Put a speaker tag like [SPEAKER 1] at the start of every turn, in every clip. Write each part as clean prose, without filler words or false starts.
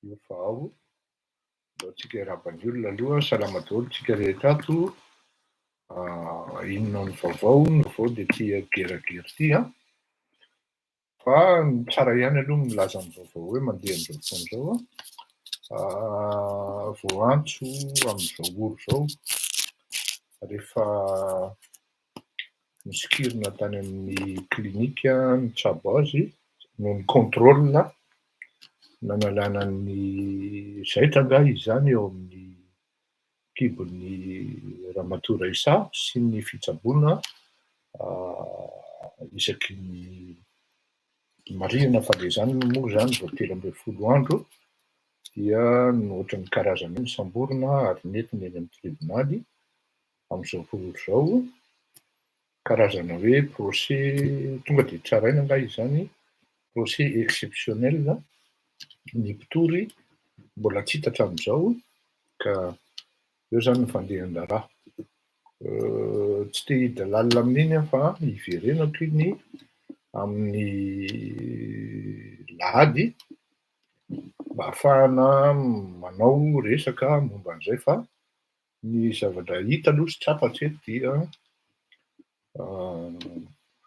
[SPEAKER 1] Io vao, mbô tsika iarahaba ny olona aloha, salama daholo tsika rehetra ato. Inona ny vaovao no vao dia tia geragera ity a. Fa tsara ihany aloha milaza ny vaovao hoe mandeha amin'izao fotoana izao a. Vao antso amin'izao oro izao, rehefa misokirina tany amin'ny klinika ny tsabo azy no ny contrôle nanalana ny zaitra nga izy zany eo amin'ny kibon'ny Ramatoa Raisa sy ny fitsaboana isaky ny marihana fa dia zany moa zany vao 13 andro dia nohatra ny karazany hoe misamborona ary nentina eny amin'ny tribonaly amin'izao oro izao, karazana hoe procès tonga dia tsaraina nga izy zany, procès exceptionnel ny mpitory mbola tsy hita hatramin'izao ka eo zany ny fandehan'ny raha. Tsy te hiditra lalina amin'iny aho fa hiverenako iny amin'ny lahady mba ahafahana manao resaka momba an'izay fa ny zavatra hita aloha sy trafatra eto dia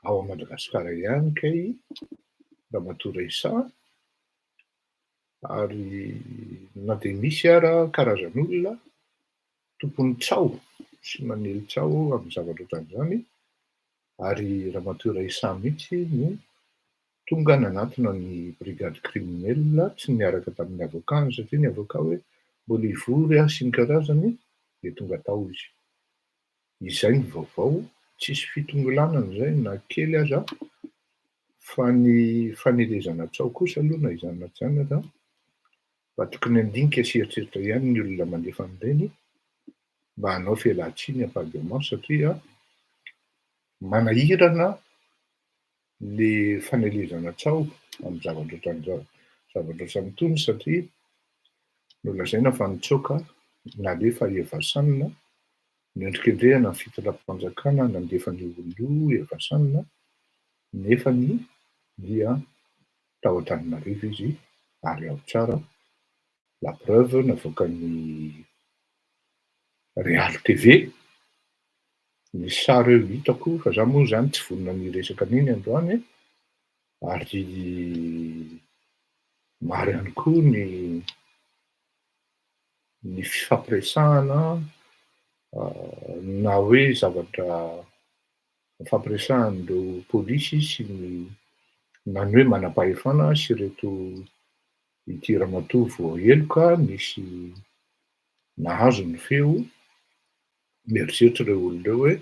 [SPEAKER 1] ao Madagasikara ihany kay Ramatoa Raisa ary na dia misy ara karazan'olona tompon'ny tsao sy manely tsao amin'ny zavatra ohatran'izany ary Ramatoa Raisa mihitsy no tonga nanatona ny brigady criminelle tsy niaraka tamin'ny avokany satria ny avoka hoe mbola hivory sy ny karazany dia tonga tao izy. Izay ny vaovao, tsisy fitongolanana izay na kely aza fa ny fanerezana tsao kosa aloha na izany na tsy izany aza mba tokony handinika sy heritreritra ihany ny olona mandefa an'ireny mba hanao fialan-tsiny a-Parlement satria manahirana le fanerezana tsao amin'ny zavatra ohatran'izao, zavatra ohatran'itony satria nolazaina fa nitsoaka nalefa Evasanina nendrikendrehana ny fitondram-panjakana nandefa ny olona io Evasanina nefany dia tao Antananarivo izy ary ao tsara. La preuve navoaka ny Real TV, ny sary eo hitako fa za moa zany tsy vonona ny resaka an'iny androany ary maro ihany koa ny fifampiresahana na hoe zavatra fampiresahan'ireo polisy sy nany hoe manam-pahefana sy ireto ity ramatoa vao heloka nisy nahazo ny feo mieritreritra ireo olona ireo hoe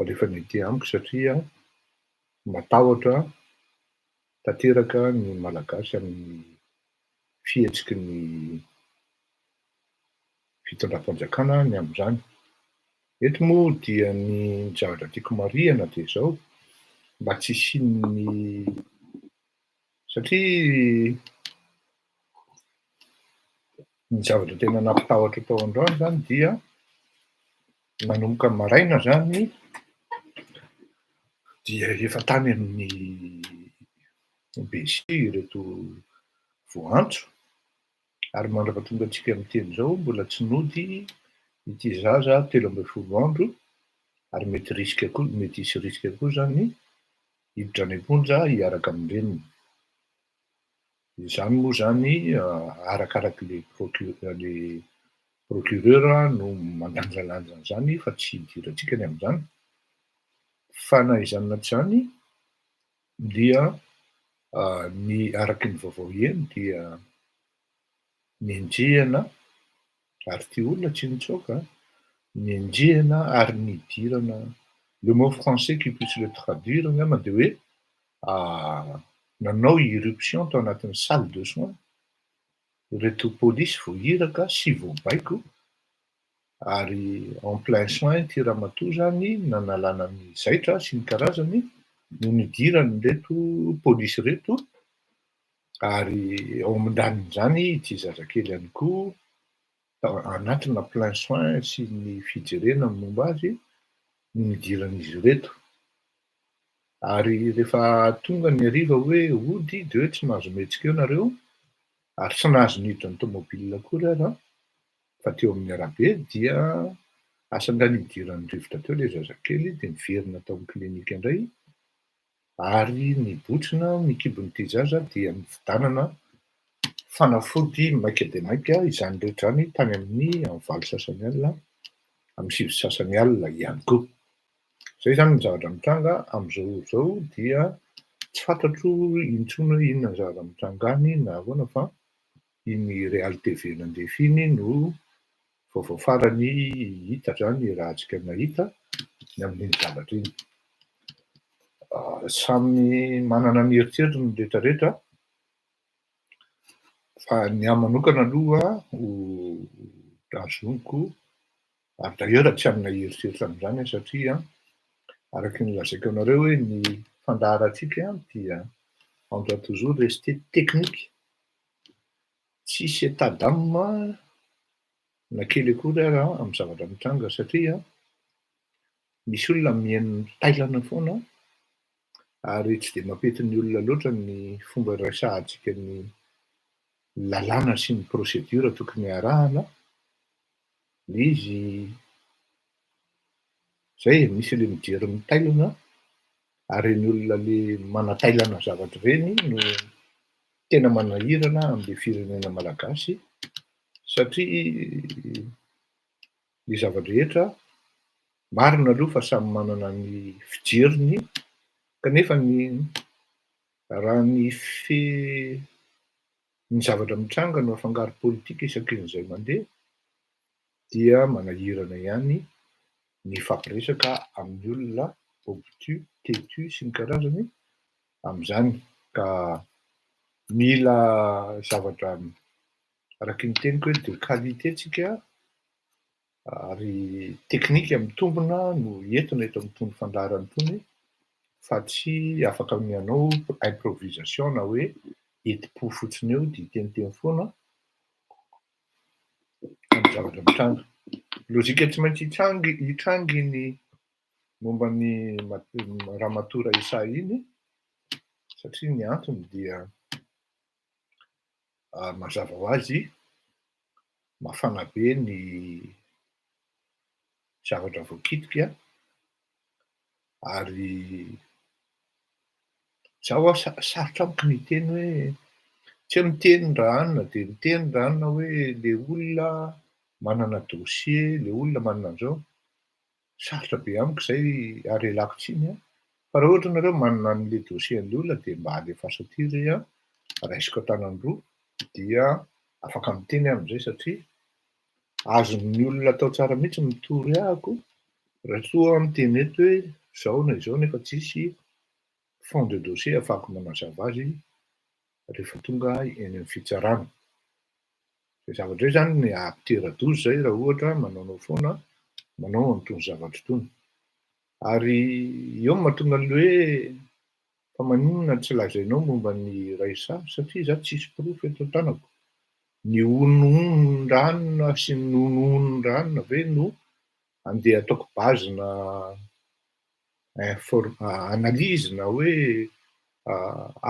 [SPEAKER 1] alefa ny ety amiko satria matahotra tanteraka ny malagasy amin'ny fihetsiky ny fitondram-panjakana ny amin'izany. Eto moa dia ny zavatra tiako marihana dia izao mba tsy hisian'ny satria ny zavatra tena nampitahotra tao androany zany dia nanomboka maraina zany dia efa tany amin'ny BC ireto voantso ary mandrapatonga antsika amin'ny teny izao mbola tsy nody ity zaza 13 andro ary mety hisy risika koa zany hiditra any am-ponja hiaraka amin'ny reniny. Izany moa zany arakaraky le procureur no mandanjalanja an'izany fa tsy hidirantsika ny amin'izany. Fa na izany na tsy izany dia ny araky ny vaovao eny dia nienjehana ary ty olona tsy nitsoaka, nienjehana ary nidirana le mot français qui puisse le traduire angamba dia hoe nanao irruption tao anatin'ny salle de soins ireto polisy vao hiraka sy vao baiko ary en plein soin ty ramatoa zany nanalana ny zaitra sy ny karazany no nidiran'ireto polisy reto ary ao amin'izany ity zazakely ihany koa anatina plein soin sy ny fijerena momba azy no nidiran'izy ireto. Ary rehefa tonga ny hariva hoe ody dia hoe tsy mahazo mihetsika eo nareo Ary tsy nahazo niditra ny tômôbilina akory ara, fa teo amin'ny arabe dia asandra nidiran'ny rivotra teo le zazakely de miverina tao amin'ny klinika indray, ary nibotsina mikibon'ity zaza dia nividanana fanafody maika de maika izany rehetra zany tany amin'ny am'valo sasany alina, am'sivy sasany alina ihany koa. Zay zany ny zavatra mitranga am'zao zao dia tsy fantatro intsony hoe inona ny zavatra mitranga any na ahoana fa iny Real TV nandefa iny no vaovao farany hita zany raha antsika nahita ny amin'iny zavatra iny. Samy manana ny eritreritiny rehetrarehetra, fa ny ahy manokana aloha ho azonoko ary d'ailleurs tsy hanana eritreritra am'zany aho satria araky ny lazaiko anareo hoe ny fandaharantsika dia on doit toujours rester technique, tsisy état d'âme na kely akory ara am'zavatra mitranga satria misy olona mihaino tailana foana ary tsy de mampety ny olona loatra ny fomba resahantsika ny lalàna sy ny procédure tokony iarahana, le izy zay misy le mijery mitailana ary reny olona le manatailana zavatra reny no tena manahirana am'le firenena malagasy satria ny zavadrehetra marina aloha fa samy manana ny fijeriny kanefa ny raha ny zavatra mitranga no afangaro politika isakin'izay mandeha dia manahirana ihany ny fampiresaka amin'ny olona obtus, têtus sy ny karazany am'zany ka mila zavatra araky ny teniko hoe de qualité tsika ary teknika mitombona no entina eto amin'itony fandaharana itony fa tsy afaka mihanao improvisation na hoe eti-po fotsiny eo de iteniteny foana am'zavatra mitranga. Lôzika tsy maintsy hitrangy ny momban'ny ramatoa Raisa iny satria ny antony dia mazava hoazy mafana be ny zavatra voakitika ary zaho sarotra amiko ny hiteny hoe tsy miteny raha anona de miteny raha anona hoe le olona manana dossier, le olona manana an'zao, sarotra be amiko zay arelako tsiny a, fa raha ohatra nareo manana an'le dossier an'le olona de mba alefaso aty zay a, raisiko an-tanany roa dia afaka miteny aho am'zay satria azon'ny olona atao tsara mihitsy mitory ahako raha toa miteny eto hoe zao na izao nefa tsisy fond de dossier ahafahako manazava azy rehefa tonga eny amin'ny fitsarana. Zay zavatra zay zany ny ampitera-doza zay raha ohatra manaonao foana manao an'itony zavatra itony. Ary eo no mahatonga an'le hoe fa maninona tsy lazainao momba ny Raisa satria izaho tsisy proof eto an-tanako. Ny ononon-dranona sy ny nononon-dranona ve no andeha ataoko bazina analyse na hoe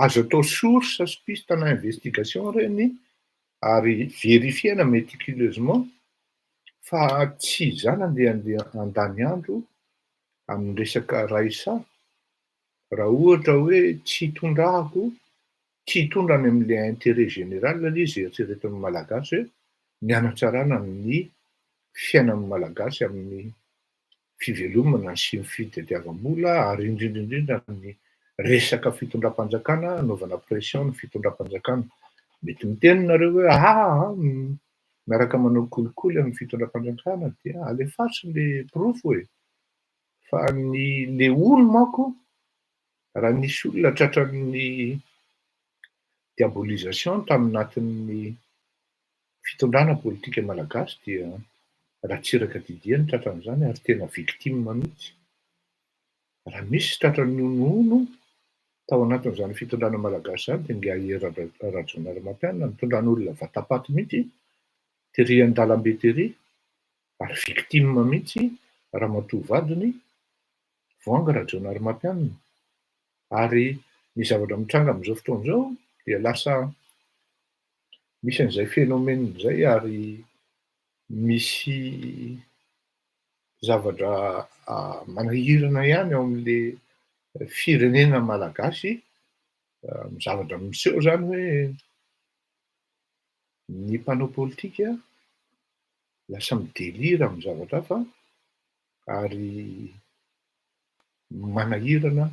[SPEAKER 1] azo atao source sy piste-na investigation reny ary vérifiena méticuleusement fa tsy izany andeha handany andro amin'ny resaka Raisa raha ohatra hoe tsy hitondrahako, tsy hitondrany am'le intérêt général le izy eritreretin'ny malagasy hoe ny hanatsarana ny fiainan'ny malagasy amin'ny fivelomana sy ny fitadiavam-bola ary indrindrindrindra amin'ny resaka fitondram-panjakana, anaovana pression ny fitondram-panjakana. Mety miteny nareo hoe miaraka manao kolikoly amin'ny fitondram-panjakana dia alefaso le proof e, fa le ono manko raha nisy olona tratran'ny diabolisation taminatin'ny fitondrana politika malagasy dia ratsiraka didia ny tratran'izany ary tena victime mihitsy. Raha misy tratran'ny ono tao anatin'izany fitondrana malagasy zany de Ngiahery Rajaonarimampianina nitondran'olona vatapaty mihitsy tery an-dalambe tery ary victime mihitsy ramatoa vadiny Voanga Rajaonarimampianina. Ary ny zavatra mitranga am'zao fotoana zao dia lasa misy an'izay phénomène zay ary misy zavatra manahirana ihany ao amin'le firenena malagasy, zavatra miseho zany hoe ny mpanao pôlitika lasa midelira amin'ny zavatra hafa ary manahirana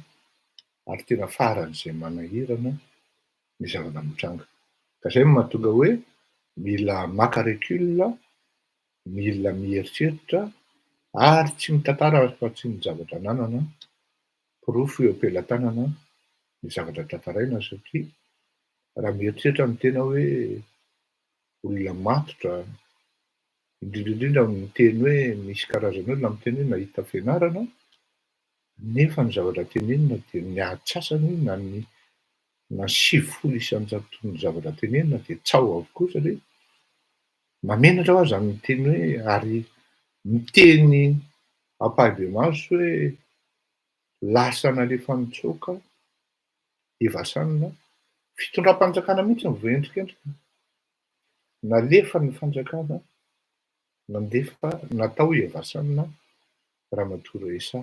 [SPEAKER 1] ary tena faran'izay manahirana ny zavatra mitranga. Ka zay no mahatonga hoe mila maka recul, mila mieritreritra ary tsy mitantara fa tsy ny zavatra ananana, porofo eo am-pelatanana ny zavatra tantaraina satria raha mieritreritra ny tena hoe olona matotra, indrindraindrindra miteny hoe misy karazany olona miteny hoe nahita fianarana nefa ny zavatra tenenina dia ny atsasany na 70% ny zavatra tenenina dia tsao avokoa satria mamenatra ho azy zany miteny hoe ary miteny ampahibemaso hoe lasa nalefa nitsoaka, Evasanina, fitondram-panjakana mihitsy ny voaendrikendrika. Nalefa ny fanjakana, natao Evasanina Ramatoa Raisa.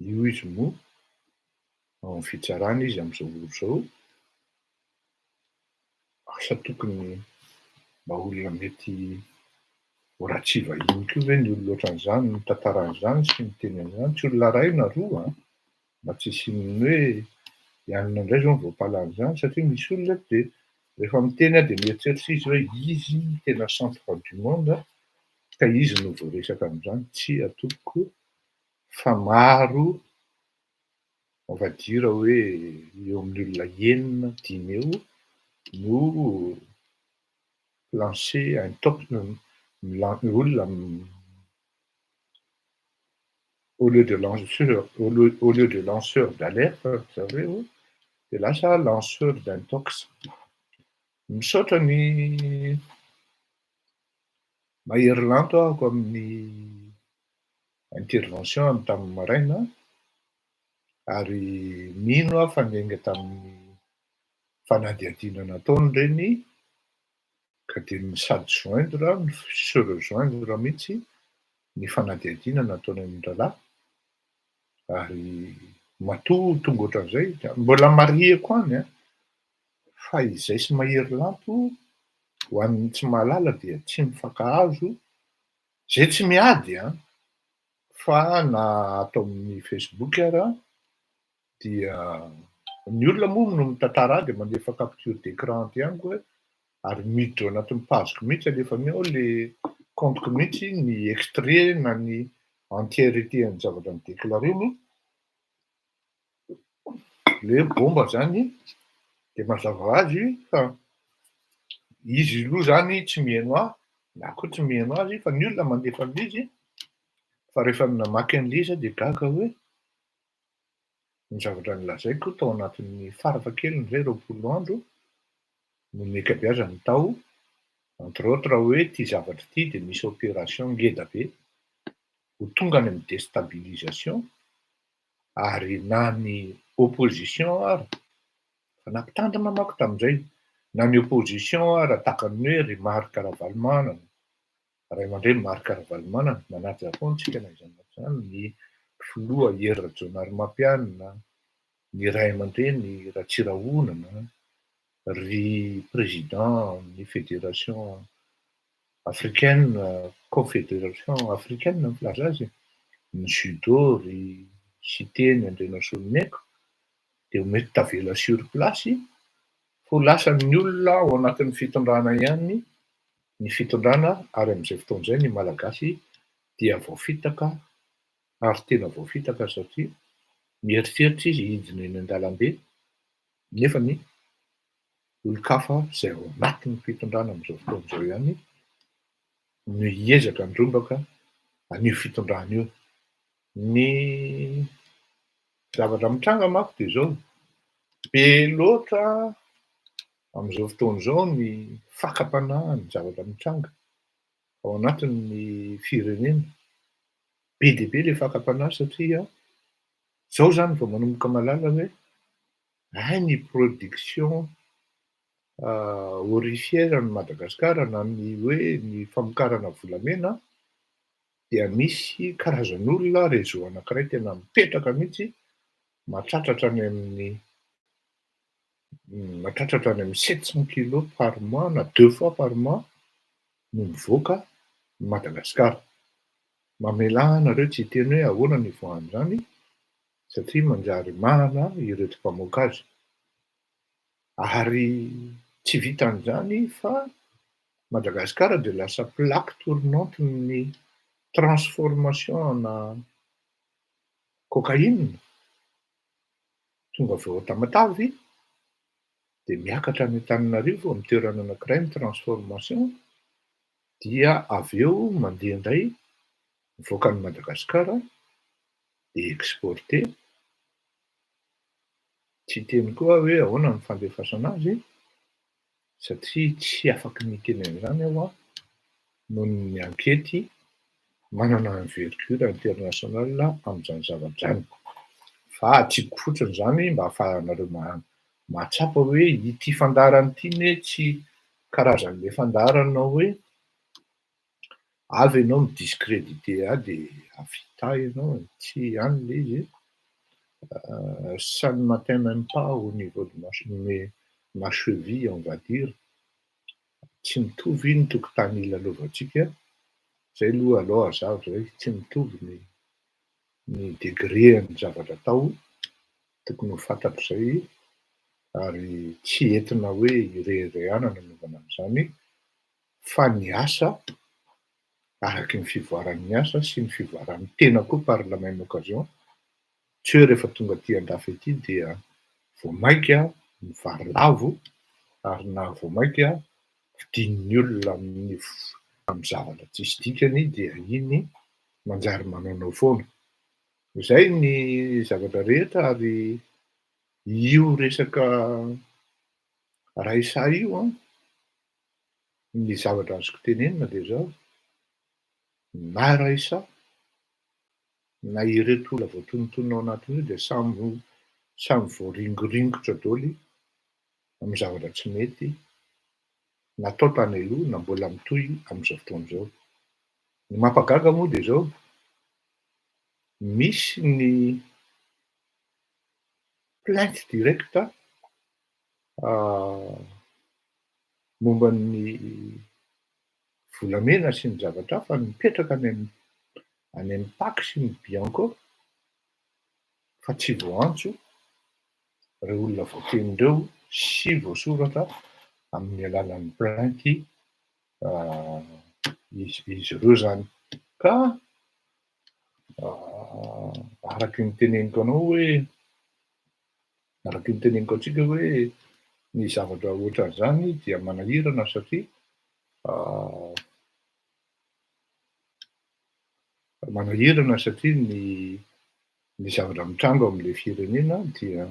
[SPEAKER 1] Io izy moa ao amin'ny fitsarana izy amin'izao ora izao, asa tokony mba olona mety ho ratsy vahiny koa ve ny olona ohatran'izany no mitantara an'izany sy miteny an'izany, tsy olona ray na roa mba tsy hisin'ny hoe ianona indray zao ny voapala an'izany satria misy olona dia rehefa miteny dia mieritreritra izy hoe izy tena centre du monde ka izy no voaresaka amin'izany, tsy atopiko fa maro on va dire hoe eo amin'ny olona 9-10 eo no lancé olona au lieu de lanceur d'alerte zareo dia lasa lanceur d'intox. Misaotra ny mahery-lanto ahako amin'ny intervention tamin'ny maraina ary mino aho fa niainga tamin'ny fanadihadiana nataony ireny ka dia sady joindre se rejoindre mihitsy ny fanadihadiana nataony amin'ny rahalahy ary matoa tonga ohatran'izay, mbola marieko any fa izay sy mahery-lanto ho an'ny tsy mahalala dia tsy mifankahazo, zay tsy miady fa na atao amin'ny Facebook ara dia ny olona moa no mitantara dia mandefa capture d'écran ty ihany koa ary miditra ao anatin'ny pageko mihitsy alefany ao le compteko mihitsy ny extrait na ny entièreté ny zavatra nidéclareny, le bomba zany dia mazava ho azy fa izy aloha zany tsy mihaino ahy na koa tsy mihaino azy fa ny olona mandefa an'izy fa rehefa namaky an'ilay izy dia gaga hoe ny zavatra nolazaiko tao anatin'ny farafahakeliny izay 20 andro no mikabeazany tao entre autres hoe ity zavatra ity dia misy opération ngeda be ho tonga any amin'ny déstabilisation ary na ny opposition ary fa nampitandrina manko tamin'izay na ny opposition ary tahakany hoe ry Marc Ravalomanana, ray aman-dreny Marc Ravalomanana manaja foana tsika na aiza zany, ny filoha Hery Rajaonarimampianina, ny ray aman-dreny Ratsirahonana, ry président ny fédération africaine, confédération africaine milaza azy, ny judo ry Siteny Andrianasoloneko dia mety tavela sur place fo lasa ny olona ao anatin'ny fitondrana ihany ny fitondrana ary amin'izay fotoana izay ny malagasy dia voafitaka ary tena voafitaka satria mieritreritra izy hidina eny an-dalambe nefa ny olon-kafa izay ao anatin'ny fitondrana amin'izao fotoana izao ihany no hiezaka handrombaka an'io fitondrana io. Ny zavatra mitranga manko dia izao be loatra amin'izao fotoana izao ny fakam-panahy ny zavatra mitranga ao anatin'ny firenena, be dia be ilay fakam-panahy satria izao zany vao manomboka mahalala hoe hay ny production aurifieran'i Madagasikara na ny hoe ny famokarana volamena dia misy karazan'olona réseau anankiray tena mipetraka mihitsy mahatratratra any amin'ny mahatratratra any amin'ny 700 kilos par mois na 2 fois par mois no mivoaka Madagasikara. Mamelà anareo tsy hiteny hoe ahoana ny ivoahan'izany satria manjary marina ireto mpamoaka azy. Ary tsy vitan'izany fa Madagasikara dia lasa plaque tournante-ny transformation ana cocaïne. Tonga avy ao Tamatavy dia miakatra any Antananarivo amin'ny toerana anankiray ny transformation, dia avy eo mandeha indray mivoaka any Madagasikara dia exporté. Tsy hiteny koa hoe ahoana ny fandefasana azy satria tsy afaky miteny an'izany aho noho ny ankety manana envergure international amin'izany zavatra izany. Fa atsiko fotsiny izany mba ahafahanareo mahatsapa hoe ity fandarana ity anie tsy karazan'ilay fandarana hoe avy ianao midiscrédité dia havita ianao, tsy ihany ilay izy. Ça ne m'atteint même pas au niveau de ma cheville, on va dire. Tsy mitovy ny tokotany ilalaovantsika. Zay aloha hazava zay, tsy mitovy ny degré-n'ny zavatra atao, tokony ho fantatro izay, ary tsy entina hoe ireharehanana nanaovana an'izany, fa ny asa araky ny fivoaran'ny asa sy ny fivoaran'ny tena koa par la même occasion. Tsy hoe rehefa tonga aty an-dafy aty dia vao mainka ny vary lavo, ary na vao mainka vidin'ny olona amin'ny zavatra tsisy dikany dia iny manjary manaonao foana. Izay ny zavatra rehetra, ary io resaka raisa io ny zavatra azoko tenenina dia zao: na raisa na ireto olona voatonontonona ao anatiny io dia samy voaringoringotra daholo amin'ny zavatra tsy mety natao tany aloha na mbola mitohy amin'izao fotoana izao. Ny mampagaga moa dia zao: misy ny plainte directe momban'ny volamena sy ny zavatra hafa mipetraka any amin'ny PAC sy ny Bianco, fa tsy voantso ireo olona voatenindreo sy voasoratra amin'ny alalan'ny plainte izy ireo zany. Ka araky ny teneniko anao hoe, araky ny teneniko antsika hoe ny zavatra ohatran'izany dia manahirana satria manahirana satria ny zavatra mitrango amin'ilay firenena dia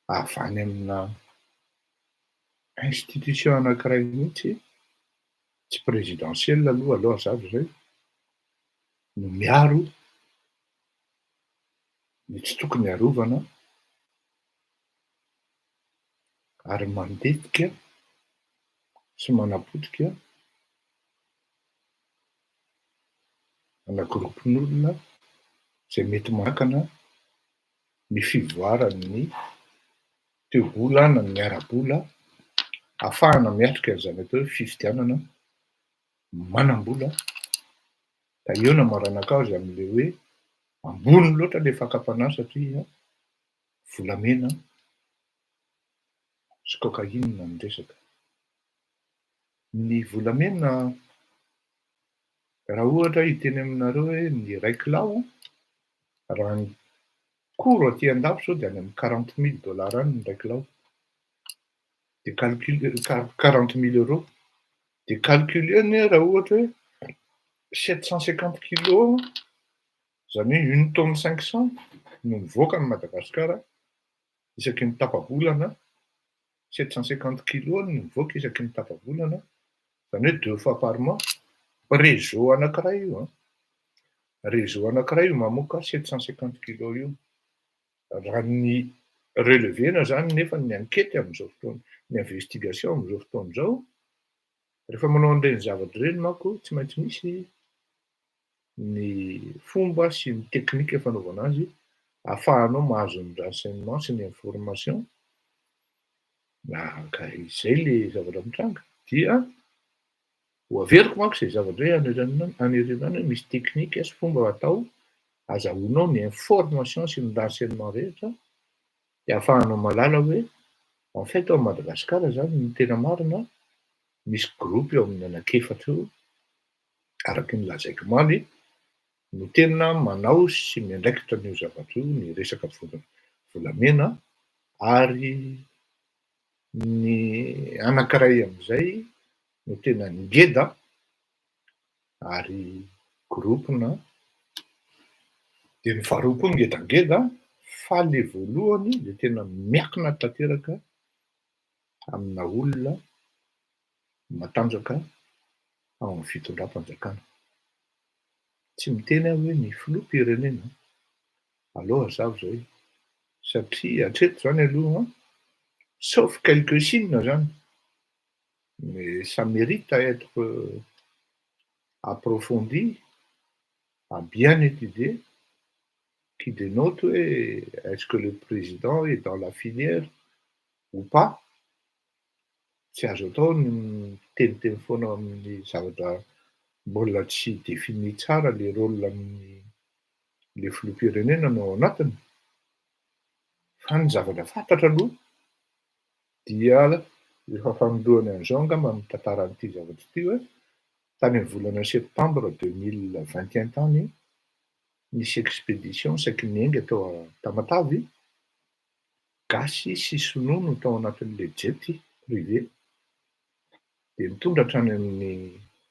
[SPEAKER 1] avy any amina institution anankiray mihitsy, tsy présidentielle aloha hazava zay, no miaro ny tsy tokony harovana ary mandetika sy manapotika ana groupin'olona zay mety manakana ny fivoaran'ny teo-bola na ny ara-bola, ahafahana miatrika an'izany atao hoe fifidianana manam-bola. Da eo no amaranak'azy amin'ilay hoe ambony loatra ilay fakapanahy satria volamena sy cocaïne no resaka. Ny volamena, raha ohatra hiteny aminareo hoe ny ray kilao, raha ny koro aty an-dafy zao dia any amin'ny 40 000 $ any ny ray kilao. De 40 000 euros. De calculeny raha ohatra hoe 750 kilos, zany hoe 1 tonne 500 no mivoaka ny Madagasikara isaky ny tapa-bolana. 750 kilos no mivoaka isaky ny tapa-bolana, zany hoe 2 fois par mois. Réseau anankiray io réseau anankiray io mamoaka 750 kilos io. Raha ny relevena zany nefa ny ankety amin'izao fotoana ny investigation am'zao fotoana zao, rehefa manao an'ireny zavatra ireny manko tsy maintsy misy ny fomba sy ny teknika fanaovana azy, ahafahanao mahazo ny renseignement sy ny information. Ka izay le zavatra mitranga dia ho averiko manko zay zavatra hoe hanerenana hoe misy teknika sy fomba atao azahoanao ny information sy ny renseignement rehetra de ahafahanao mahalala hoe en fait ao Madagasikara zany ny tena marina misy gropy eo amin'ny anankefatra eo araky ny lazaiko omaly no tena manao sy miandraikitra an'io zavatra io, ny resaka volamena ary ny anankiray am'izay no tena ngeda ary gropina de ny faharoa koa ngedangeda fa le voalohany de tena miakina tanteraka amina olona matanjaka ao amin'ny fitondram-panjakana. Tsy miteny aho hoe ny filoham-pirenena, aleo hazavo zay satria hatreto zany aloha sauf quelques-unes zany, mais ça mérite à être approfondi, à bien étudier, qui dénote hoe est-ce que le président est dans la filière ou pas. Tsy azo atao ny miteniteny foana amin'ny zavatra mbola tsy défini tsara le rôle amin'ny le filoham-pirenena no ao anatiny. Fa ny zavatra fantatra aloha dia efa fanoloana an'izao angamba ny tantaran'ity zavatra ity hoe tany amin'ny volana septambra 2021 tany nisy expédition saky niainga tao Tamatavy, gasy sy sonono tao anatin'le jety privé de mitondra hatrany amin'ny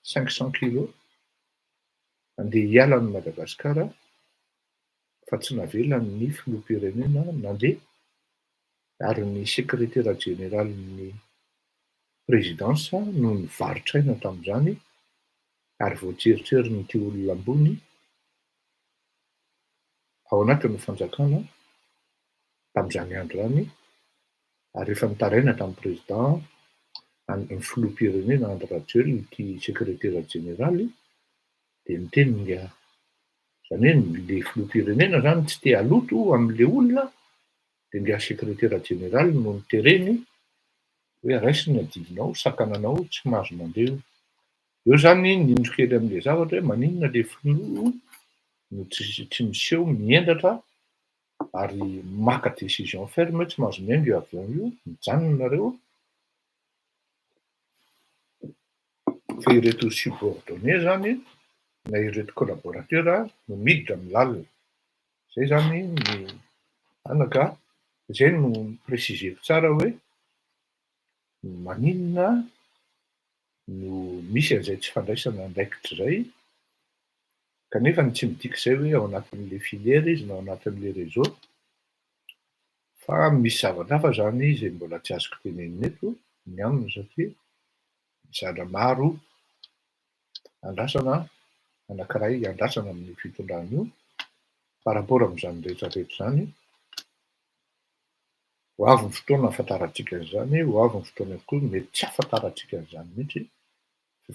[SPEAKER 1] 500 kilos andeha hiala any Madagasikara fa tsy navela ny filoham-pirenena nandeha ary ny secrétaire généralin'ny présidence no nivarotra aina tam'izany ary voatseritreriny n'ity olona ambony ao anatin'ny fanjakana tam'izany andro zany ary rehefa nitaraina tamin'ny président ny filoham-pirenena Andry Rajoelina ity secrétaire généraly de niteny zany hoe le filoham-pirenena zany tsy te haloto am'le olona de ngia secrétaire généraly no nitereny hoe raisiny adidinao, sakananao tsy mahazo mandeha io. Eo zany nindro kely am'le zavatra hoe maninona le filoha no tsy miseho miendratra ary maka décision ferme hoe tsy mahazo miainga io avion io, mijanona nareo fa ireto subordonné zany na ireto collaborateur no miditra amy lalina. Zay zany ny anaka zay no préciseko tsara hoe maninona no misy an'izay tsy fandraisana andraikitra zay kanefany tsy midika izay hoe ao anatin'le filière izy na ao anatin'le réseau, fa misy zavatra hafa zany zay mbola tsy azoko tenenina eto ny aminy satria mizara maro andrasana anankiray andrasana amin'ny fitondrana io par rapport am'izany rehetrarehetra zany. Ho avy ny fotoana ahafantarantsika an'izany, ho avy ny fotoana koa mety tsy ahafantarantsika an'izany mihitsy,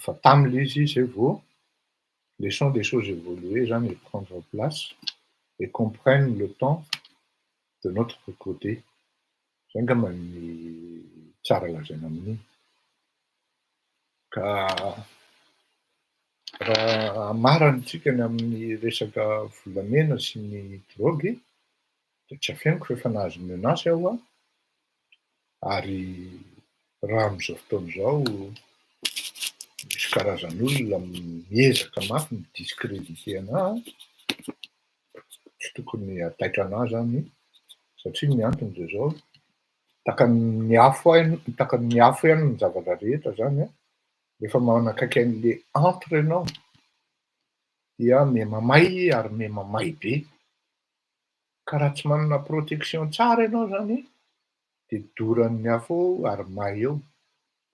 [SPEAKER 1] fa tam'le izy zay vao laissons les choses évoluer zany et prendre place et qu'on prenne le temps de notre côté. Zay angamba ny tsara lazaina amin'iny. Ka raha hamarana ny amin'ny resaka volamena sy ny drogy de tsy afeniko fa efa nahazo menace aho ary raha am'izao fotoana izao misy karazan'olona miezaka mafy mi-discréditer anahy tsy tokony hataitra anahy zany satria ny antony de zao takany afo ihany ny zavatra rehetra zany rehefa manakaiky an'le entre ianao dia mihamamay ary mihamamay be, ka raha tsy manana protection tsara ianao zany de doran'ny afo ao ary may eo.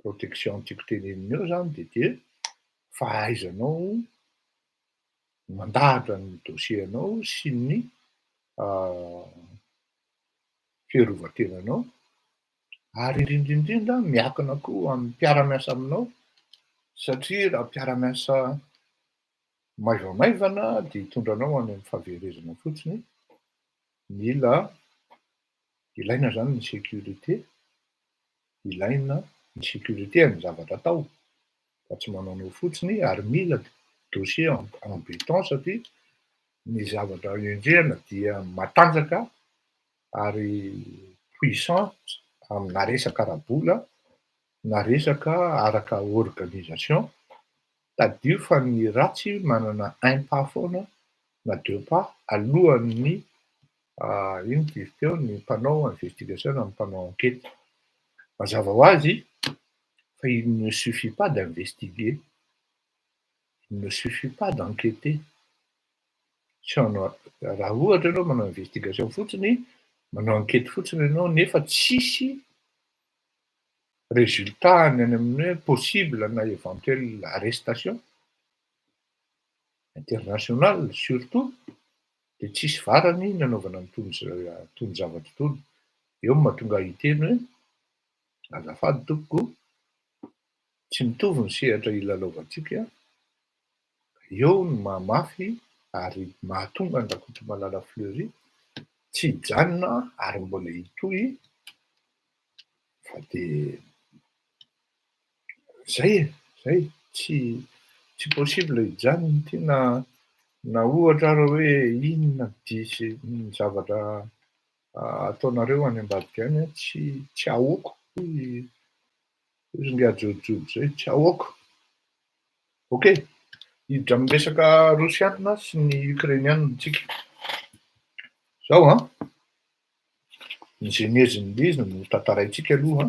[SPEAKER 1] Protection tiako tenenina eo zany de fahaizanao mandahatra ny dossier-nao sy ny fiarovan-tenanao Ary indrindraindrindra miankina koa amin'ny mpiara-miasa aminao satria raha mpiara-miasa maivamaivana dia hitondra anao any amin'ny fahaverezana fotsiny, mila ilaina zany ny sécurité, ilaina ny sécurité amin'ny zavatra atao, fa tsy manaonao fotsiny ary mila dossier en béton satria ny zavatra endrehana dia matanjaka ary puissant na resaka ara-bola na resaka araka organisation. Taddio fa ny ratsy manana un pas foana na deux pas alohan'ny ino diso teo ny mpanao investigation na ny mpanao enquête. Mazava ho azy fa il ne suffit pas d'investiguer, il ne suffit pas d'enquêter. Raha ohatra ianao manao investigation fotsiny, manao enquête fotsiny ianao nefa tsisy résultat any amin'ny hoe possible na éventuelle arrestation internationale surtout, de tsisy varany ny anaovana an'itony zavatra itony. Eo no mahatonga hiteny hoe azafady tompoko, tsy mitovy ny sehatra ilalaovantsika, eo no mahamafy ary mahatonga ny Rakotomalala Fleury tsy hijanona ary mbola hitohy, fa de zay tsy possible hijanona ity na ohatra ary hoe inona diso ny zavatra ataonareo any ambadika any tsy ahoako, ozy ajojojo zay tsy ahoako. Ok, hiditra amin'ny resaka rosiana sy ny ukrainiana tsika. Zao ny geneziny izy no tantaraintsika aloha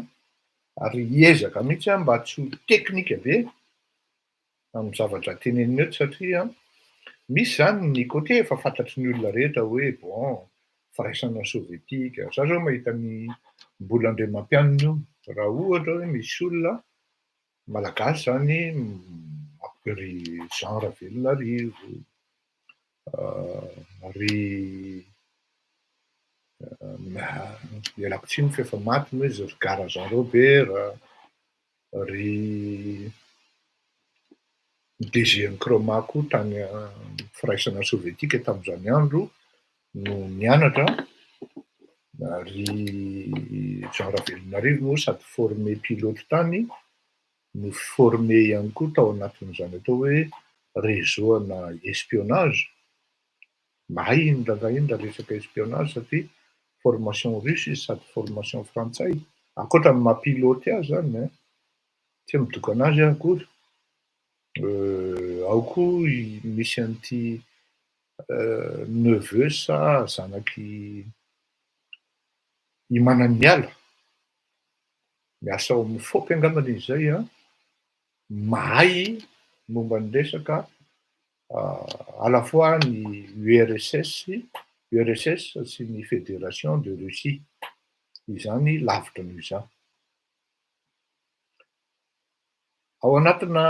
[SPEAKER 1] ary hiezaka mihitsy mba tsy ho teknika be amin'ny zavatra tenenina eto satria misy zany ny côté efa fantatry ny olona rehetra hoe bon firaisana sovietika. Za zao mahita ny mbola Andriamampianina io, raha ohatra hoe misy olona malagasy zany ry Jean Ravelonarivo, ry ialako tsiny fa efa maty moa izy, ry Gara Jean Robert, ry DG Nkrumah koa tany firaisana sovietika tamin'izany andro no nianatra, ry Jean Ravelonarivo moa sady formé pilote tany, no formé ihany koa tao anatin'izany atao hoe réseau ana espionnage. Mahay iny raha resaka espionnage satria formation russe izy sady formation frantsay, ankoatra ny maha-pilote azy zany tsy midoko anazy aho akory. Ao koa misy an'ity neveu sa zanaky i Mananiala, miasa ao amin'ny FOP angambany izy zay mahay momba ny resaka à la fois ny URSS sy ny Fédération de Russie, izany lavitra noho izany. Ao anatina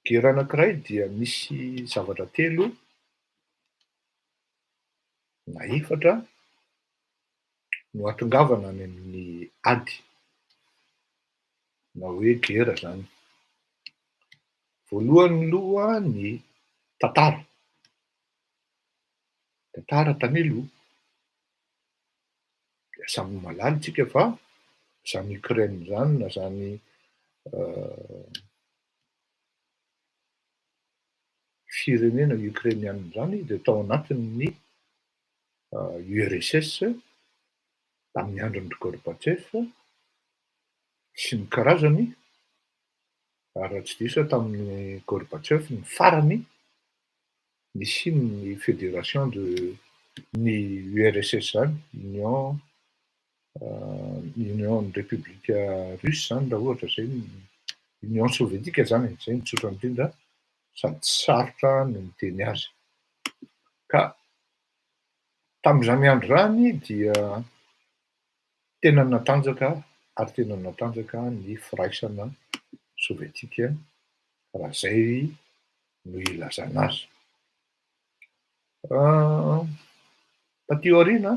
[SPEAKER 1] gera anankiray dia misy zavatra telo na efatra no atongavana any amin'ny ady na hoe gera zany. Voalohany aloha ny tantara tany aloha, de samy malaly tsika fa zany Ukraine zany na zany firenena ukrainiana zany de tao anatin'ny URSS tamin'ny andron'ny Gorbatchev sy ny karazany, ary raha tsy diso tamin'ny Gorbatchev ny farany nisian'ny Fédération de ny URSS zany, Union République Russe zany raha ohatra zay Union Sovietika zany, zay ny tsotra indrindra sady tsy sarotra ny miteny azy. Ka tamin'izany andro zany dia tena natanjaka ary tena natanjaka ny firaisana sovietika, raha zay no ilazana azy. Taty aoriana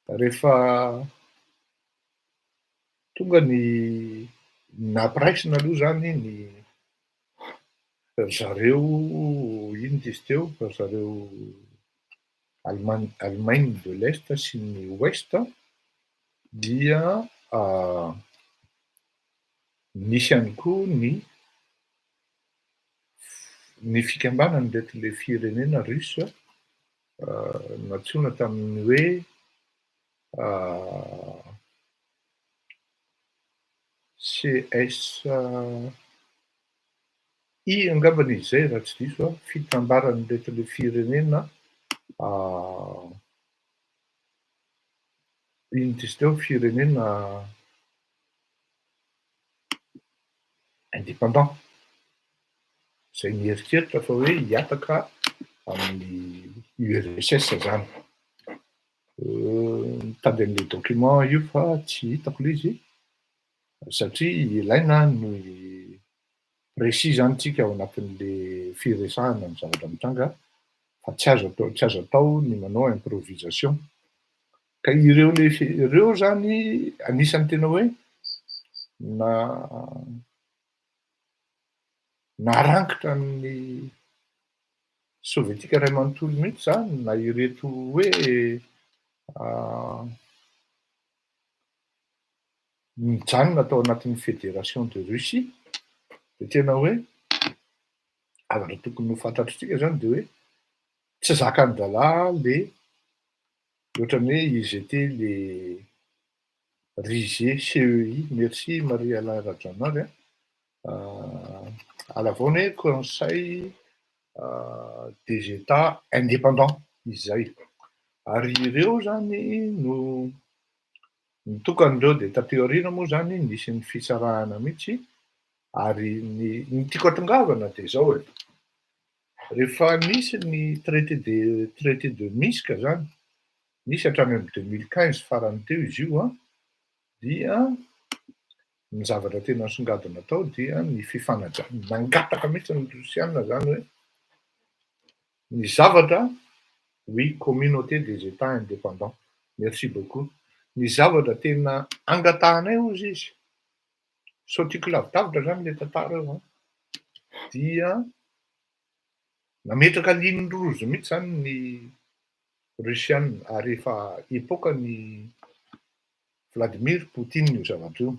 [SPEAKER 1] rehefa tonga ny nampiraisina aloha zany ny zareo ino izy teo, zareo Allemagne de l'Est sy ny Ouest dia nisy ihany koa ny fikambanan'reto le firenena russe natsoina tamin'ny hoe CSI angambany izy zay raha tsy diso fitambaran'reto le firenena ino izy teo firenena indépendant zay mieritreritra fa hoe hiataka amin'ny URSS zany. Mitady an'le document io fa tsy hitako le izy satria ilaina no précis zany tsika ao anatin'le firesahana ny zavatra mitranga fa tsy azo atao ny manao improvisation. Ka ireo zany anisan'ny tena hoe narangitra ny sovietika ray manontolo mihitsy zany na ireto hoe mijanona tao anatin'ny fédération de Russie de tena hoe zavatra tokony ho fantatritsika zany de hoe tsy zakan-dalahy le ohatran'ny hoe izy était les risées CEI, merci Marie-Alain Radjanary à la fois hoe conseil des états indépendants izy zay. Ary ireo zany no nitokan'ireo de tateo aoriana moa zany nisy ny fisarahana mihitsy ary ny tiako atongavana de zao e, rehefa nisy ny traité de Minsk zany, nisy hatrany amin'ny 2015 farany teo izy io dia ny zavatra tena nisongadina tao dia ny nangataka mihitsy ny Rosiana zany hoe ny zavatra oui communauté des états indépendants, merci beaucoup, ny zavatra tena angatahanay ozy izy sao tiako lavidavitra zany le tantara io dia nametraka ligne rouge mihitsy zany ny Rusiana ary efa hipoaka ny Vladimir Poutine io zavatra io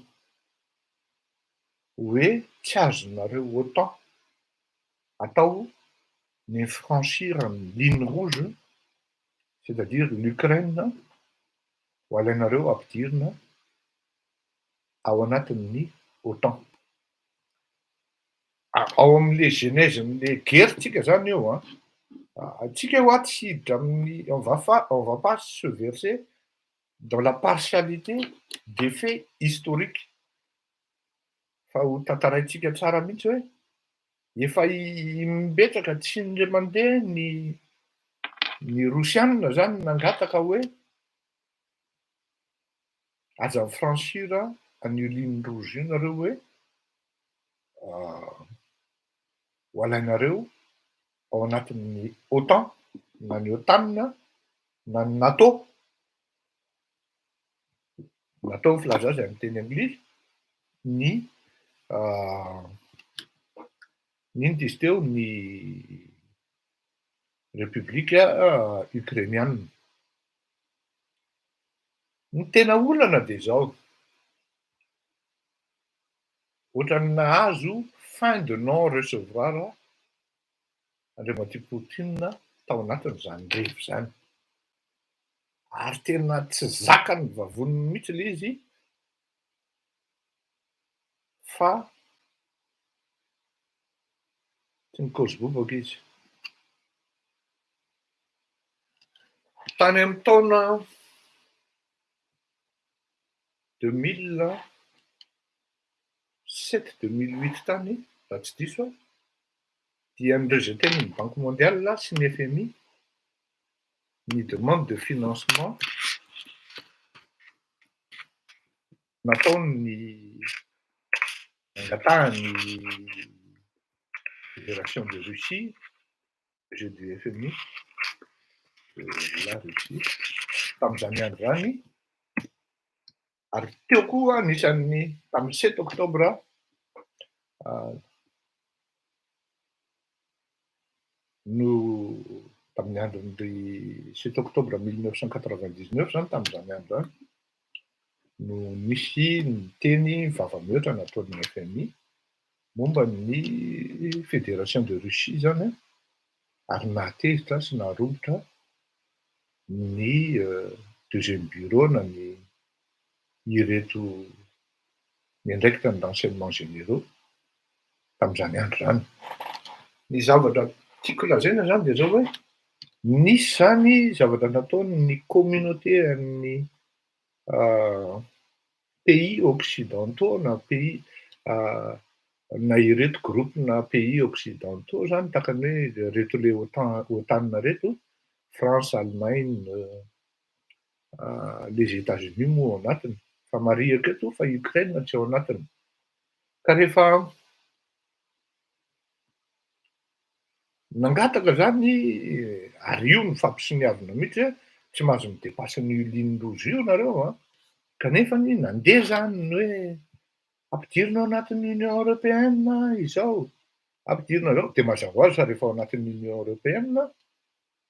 [SPEAKER 1] hoe tsy azonareo OTAN atao ny franchir ny ligne rouge, c'est-à-dire l'Ukraine ho alainareo ampidirina ao anatin'ny OTAN. Ao amin'le genèse-n'le guerre tsika zany eo tsika ho aty hiditra amin'ny on va pas se verser dans la partialité des faits historiques fa ho tantaraintsika tsara mihitsy hoe efa mipetraka tsy indray mandeha ny Rosiana zany nangataka hoe aza franchir an'io ligne rouge io nareo hoe ho alainareo ao anatin'ny OTAN na ny OTAN na ny NATO filaza azy amin'ny teny anglisy ny ino izy teo ny république ukrainiana. Ny tena olana de zao ohatran'ny nahazo fin de non recevoir Andriamatoa Poutine tao anatin'izany revo zany ary tena tsy zakany vavoniny mihitsy le izy fa tsy nikôzy bobaka izy. Tany amin'ny taona 2007-2008 tany raha tsy diso dia nirezeteny ny Banque mondiale sy ny FMI ny demande de financement nataony angatahany Fédération de Russie, jeu du FMI, de la Russie, tamin'izany andro zany, ary teo koa anisan'ny tamin'ny 7 oktobra no tamin'ny andron'ny 7 oktobra 1999 zany tamin'izany andro zany no nisy niteny vava-miotra nataon'ny FMI momba ny Fédération de Russie zany ary nahatezitra sy naharomotra ny deuxième bureau na ny ireto miandraikitra ny renseignements généraux tamin'izany andro zany. Ny zavatra tiako lazaina zany de zao hoe nisy zany zavatra nataon'ny communauté an'ny pays occidentaux na pays na ireto groupena pays occidentaux zany tahaka ny hoe reto le OTAN reto, France, Allemagne, les États-Unis moa ao anatiny, fa marihaka eto fa Ukraine tsy ao anatiny. Ka rehefa nangataka zany ary io ny fampisoniavana mihitsy hoe tsy mahazo midepasy an'io ligne rouge io nareo a, kanefany nandeha zany ny hoe ampidirina ao anatin'ny Union européenne izao, ampidirina zao de mazava hoazy fa rehefa ao anatin'ny Union européenne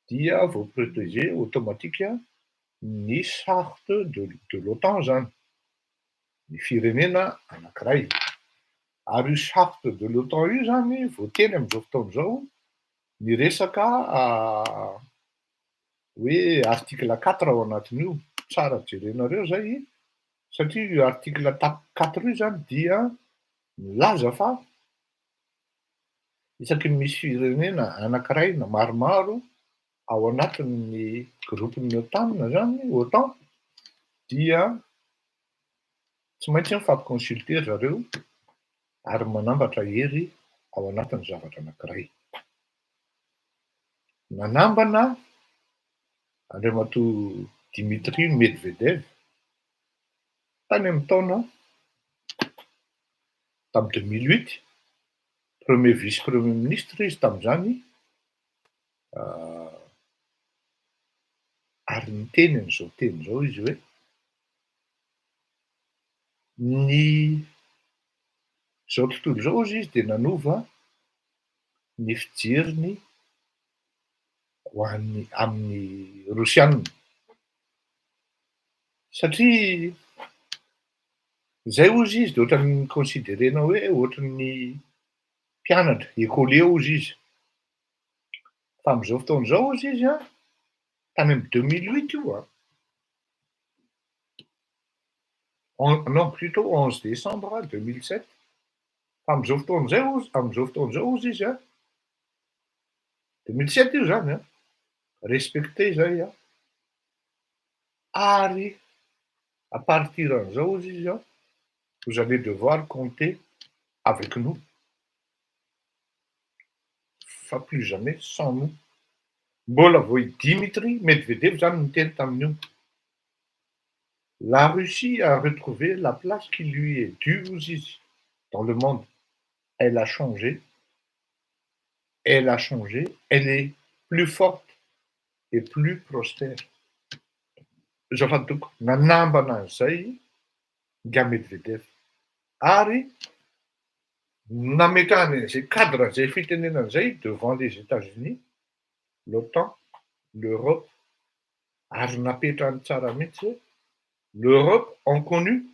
[SPEAKER 1] dia voaprotéger automatique ny charte de l'OTAN zany, ny firenena anankiray. Ary io charte de l'OTAN io zany voateny amin'izao fotoana izao ny resaka hoe article 4 ao anatin'io, tsara jerenareo zay satria io article 4 io zany dia milaza fa isaky ny misy firenena anankiray na maromaro ao anatin'ny groupen'ny OTAN zany, OTAN, dia tsy maintsy mifampiconsulter zareo ary manambatra hery ao anatin'ny zavatra anankiray. Nanambana andriamatoa Dmitri Medvedev tany amin'ny taona tamin'ny 2008, premier vice-premier ministre izy tamin'izany, ary niteny an'izao teny zao izy hoe ny zao tontolo zao izy de nanova ny fijeriny ho an'ny amin'ny Rosianina satria zay ozy izy de ohatran'ny considerena hoe ohatran'ny mpianatra, écolier ozy izy. Fa am'izao fotoana zao ozy izy tany amin'ny 2008 io non plutôt 11 décembre 2007, fa am'izao fotoana zay ozy, am'izao fotoana zao ozy izy 2007 io zany respecté zay ary à partir an'izao ozy izy vous allez devoir compter avec nous. Fa plus jamais sans nous. Mbola vao i Dmitri Medvedev zany niteny tamin'io. La Russie a retrouvé la place qui lui est due ozy izy dans le monde. Elle a changé, elle a changé, elle est plus forte et plus prospère. Zao fantoko nanambana an'izay nga Medvedev ary nametrahany an'izay cadre zay fitenenana zay devant les États-Unis, l'OTAN, l'Europe, ary napetrahany tsara mihitsy l'Europe ont connu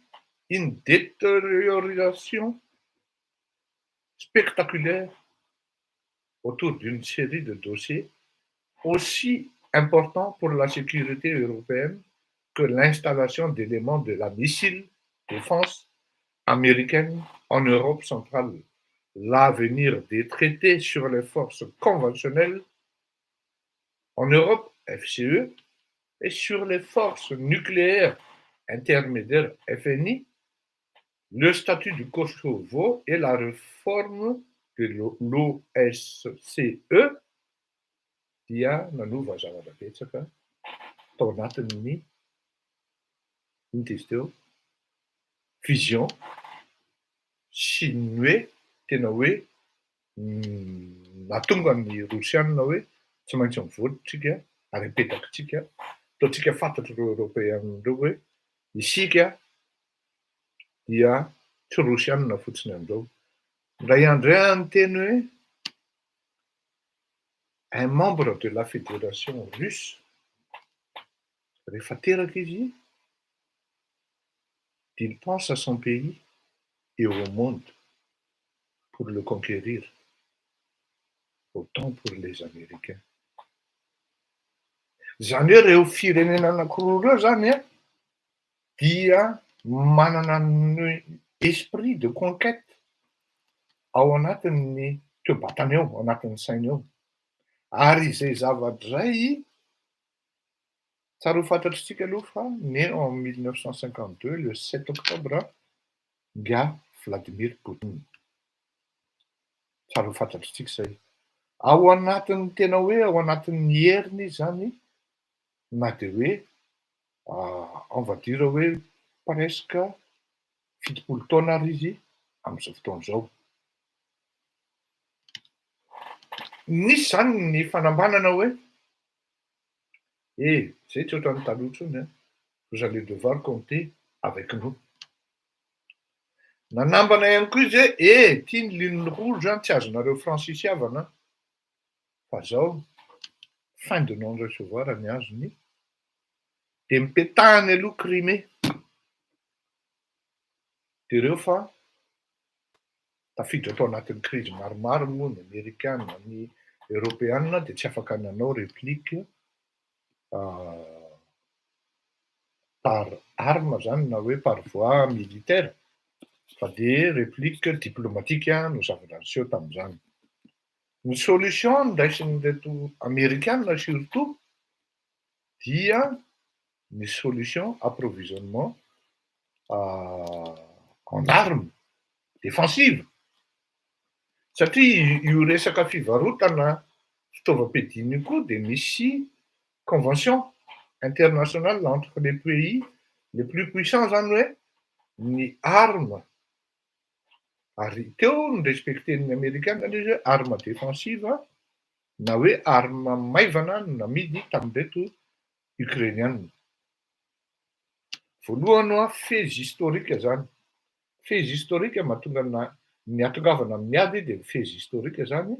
[SPEAKER 1] une détérioration spectaculaire autour d'une série de dossiers aussi importants pour la sécurité européenne que l'installation d'éléments de la missile défense américaine en Europe centrale, l'avenir des traités sur les forces conventionnelles en Europe, FCE, et sur les forces nucléaires intermédiaires, FNI, le statut du Kosovo et la réforme de l'OSCE, dia nanova zavatra betsaka tao anatin'ny nitez teo fusion sy ny hoe tena hoe nahatonga ny Rosianina hoe tsy maintsy mivoatra tsika ary apetaka tsika ataontsika fantatro Europeanindreo hoe isika dia tsy Rosianina fotsiny amin'izao. Ndray andro ihany ny teny hoe un membre de la fédération russe, rehefa teraka izy, il pense à son pays et au monde pour le conquérir, autant pour les Américains. Zany hoe ireo firenena anankiroa ireo zany a, dia manana ny esprit de conquête ao anatin'ny toe-batany ao, ao anatin'ny sainy ao. Ary izay zavatra izay, tsara ho fantatritsika aloha fa né en 1952, le 7 octobre, nga Vladimir Poutine. Tsara ho fantatritsika izay. Ao anatin'ny tena hoe ao anatin'ny heriny izy zany, na dia hoe on va dire hoe presque 70 taona ary izy amin'izao fotoan'izao. Nisy zany ny fanambanana hoe zay tsy ohatran'ny taloha intsony a, vous allez devoir compter avec nous. Nanambana ihany koa izy hoe tia ny ligne rouge a, tsy azonareo Fransisy havana, fa zao fin de non-recevoir ny azony, de mipetahany aloha Crimée. De ireo fa tafiditra tao anatin'ny crise maromaro moa ny Amerikanina, ny Europeanina de tsy afaka nanao réplique par arme zany na hoe par voie militaire, fa de réplique diplomatique no zava-niseho tamin'izany. Ny solution ndraisin'ireto Amerikanina surtout dia ny solution approvisionnement en armes défensives. Satria io resaka fivarotana fitaovam-piadiana io koa de misy convention internationale entre les pays les plus puissants zany hoe ny arme, ary teo ny respecten'ny Amerikanina izy hoe arme défensive na hoe arme maivana no namidy tamin'ireto Ukrainianina. Voalohany phase historique zany. Phase historique mahatonga ny atongavana amin'ny ady de phase historique zany,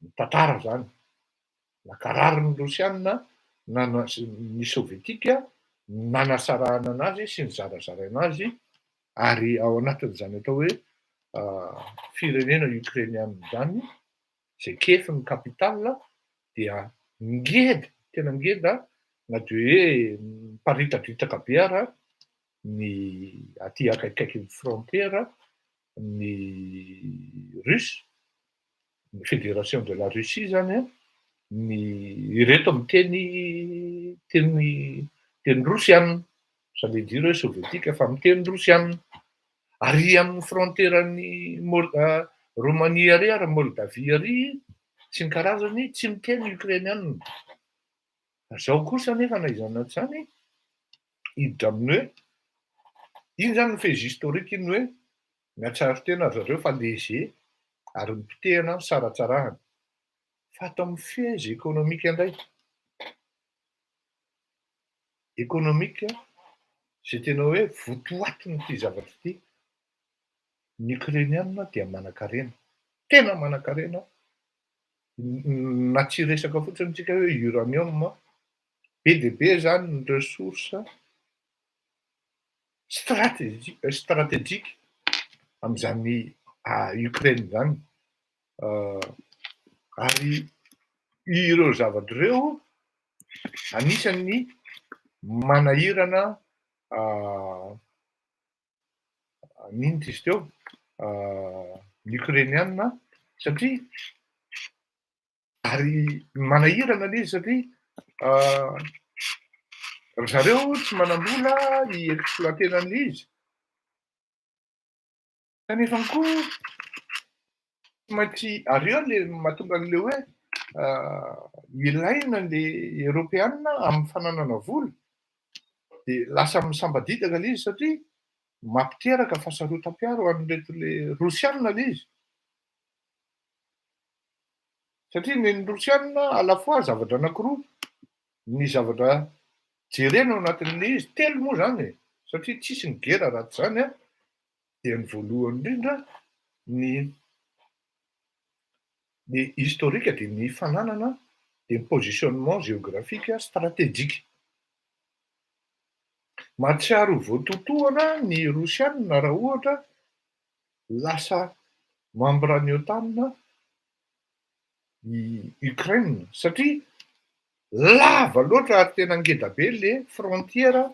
[SPEAKER 1] ny tantara zany. Nakarary ny Rosianina na ny Sovietika, nanasarahana anazy sy ny zarazaraina azy, ary ao anatin'izany atao hoe firenena Ukrainianina zany, zay kefy ny capitale dia ngeda, tena ngeda, na dia hoe miparitadritaka be ara ny aty akaikikaiky ny frontière ny Russe, ny fédération de la Russie zany a, ny ireto miteny teny Rosianina, ça veut dire hoe Sovietika fa miteny Rosianina. Ary amin'ny frontière-ny Roumanie ary ary Moldavie ary sy ny karazany tsy miteny Ukrainianina. Zao kosa nefa na iza na tsy zany, hiditra amin'ny hoe iny zany ny phase historique iny hoe miatsaro tena zareo fa léger ary mipitehana ny saratsarahany. Fa atao amin'ny phase économique indray. Économique, zay tena hoe votoatin'ity zavatra ity, ny Ukrainianina dia manan-karena, tena manan-karena, na tsy resaka fotsiny tsika hoe uranium, be dia be zany ny ressource stratégique amin'izany Ukraine zany. Ary ireo zavatra ireo anisan'ny manahirana n'inona izy teo ny Ukrainianina satria ary manahirana lay izy satria zareo tsy manam-bola hi-exploitena an'ilay izy. Kanefa koa maintsy ary eo le mahatonga an'le hoe ilaina le Europeanina amin'ny fananana vola, de lasa misambadidaka le izy satria mampiteraka fahasarotam-piaro an'ireto le Rosianina le izy. Satria ny Rosianina à la fois zavatra anankiroa, ny zavatra jerena ao anatin'le izy telo moa zany e, satria tsisy ny gera raha tsy zany a, dia ny voalohany indrindra ny historique dia ny fananana dia ny positionnement géographique stratégique. Mahatsiaro voatotohana ny Rosianina raha ohatra lasa membre ny OTAN i Ukraine satria lava loatra ary tena ngeda be le frontiera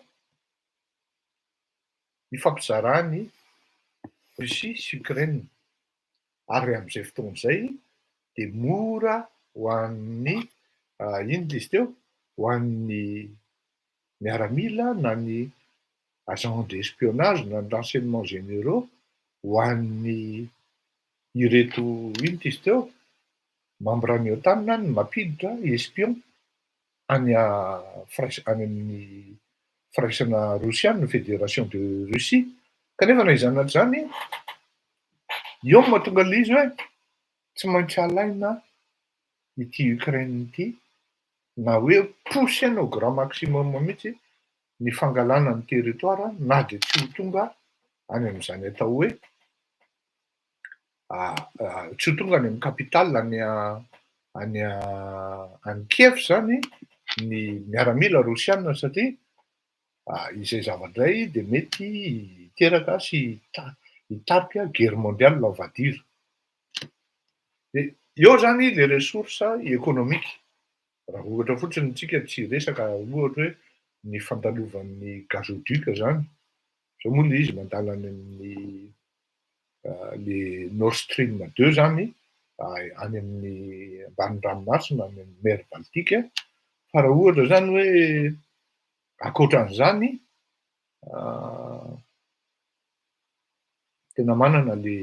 [SPEAKER 1] ifampizarany Russie sy Ukraine. Ary amin'izay fotoana izay dia mora ho an'ny inona izy teo, ho an'ny miaramila na ny agent d'espionnage na ny renseignements généraux ho an'ny ireto inona izy teo membre ny OTAN ny mampiditra espion any amin'ny firaisana Rosianina, Fédération de Russie. Kanefa na izany na tsy izany, eo no mahatonga an'ilay izy hoe tsy maintsy alaina ity Ukraine ity, na hoe poussena au grand maximum mihitsy ny fangalana ny territoire na dia tsy ho tonga any amin'izany atao hoe tsy ho tonga any amin'ny capitale any Kiev zany ny miaramila Rosianina satria izay zavatra dia mety hiteraka sy hitarika guerre mondiale on va dire. Dia eo zany les ressources économiques. Raha ohatra fotsiny tsika tsy resaka ohatra hoe ny fandalovan'ny gazoduc zany, zao moa le izy mandalo any amin'ny le Nord Stream 2 zany any amin'ny ambanin'ny ranomasina any amin'ny mer Baltique. Fa raha ohatra zany hoe ankoatran'izany tena manana le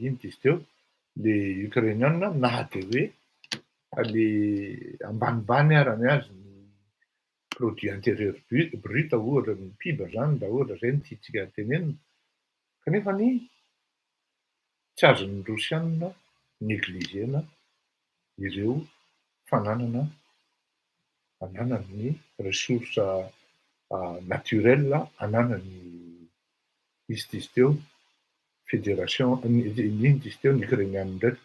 [SPEAKER 1] inona izy teo le Ukrainiana na dia hoe le ambanimbany arany azy ny produit intérieur brut ohatra ny PIB zany raha ohatra izay no tiantsika tenenina. Kanefa tsy azon'ny Rosianina negligena ireo fananana ny ressource naturelle ananany izy teo fédération inona izy teo ny Ukrainiana ndraika.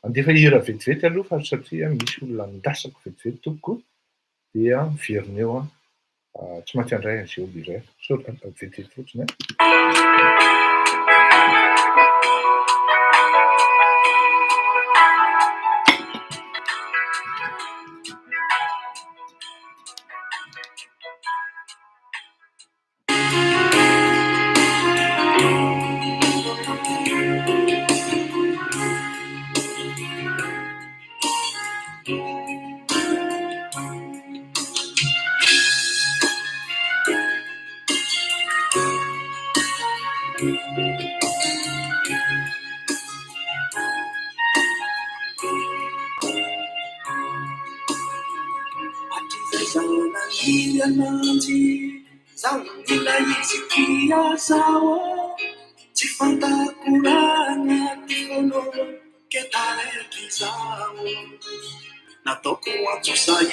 [SPEAKER 1] Andefa hira vetivety aloha fa satria misy olona mindasako vetivety tompoko dia miverina eo tsy maintsy handray an'izay olo iray vetivety fotsiny a.
[SPEAKER 2] Ci fantakurana tifono che dare chissao na toko anzo sai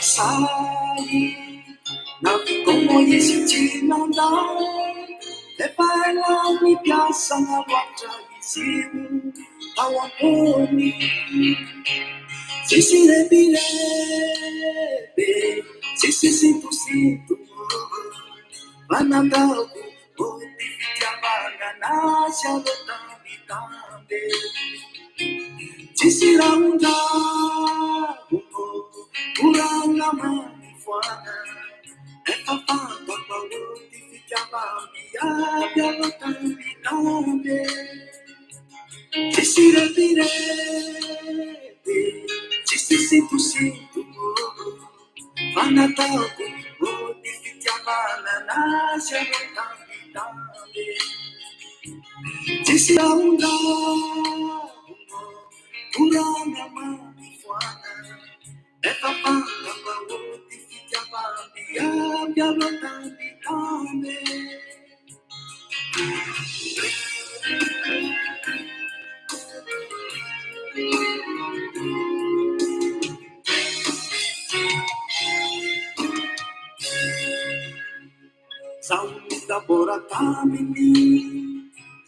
[SPEAKER 2] na como yesi non da e parla mi piazza na guardia vicino tawaponi si repirebbe si tu vanandau modificavana nascia lontanitambe ci si raundavo curanga manifuana e papà modificavami abbia lontanitambe ci si repirebbe ci tu vanandau modificavana nascia lontanitambe ci si raundavo curanga manifuana e papà modificavami abbia lontanitambe. aminy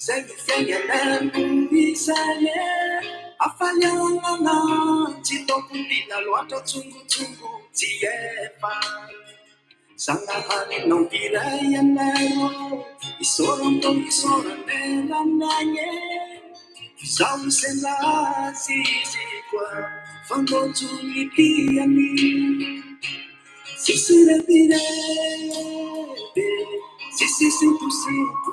[SPEAKER 2] zay mifiainanako izany afalianana tsy tompondina loatra tsongotsongo tsy efa Sangahanau dirayanero isoronto isoranelanaye Zau senazizikwa fangotunikiani Sisirebirebe sisisitusitu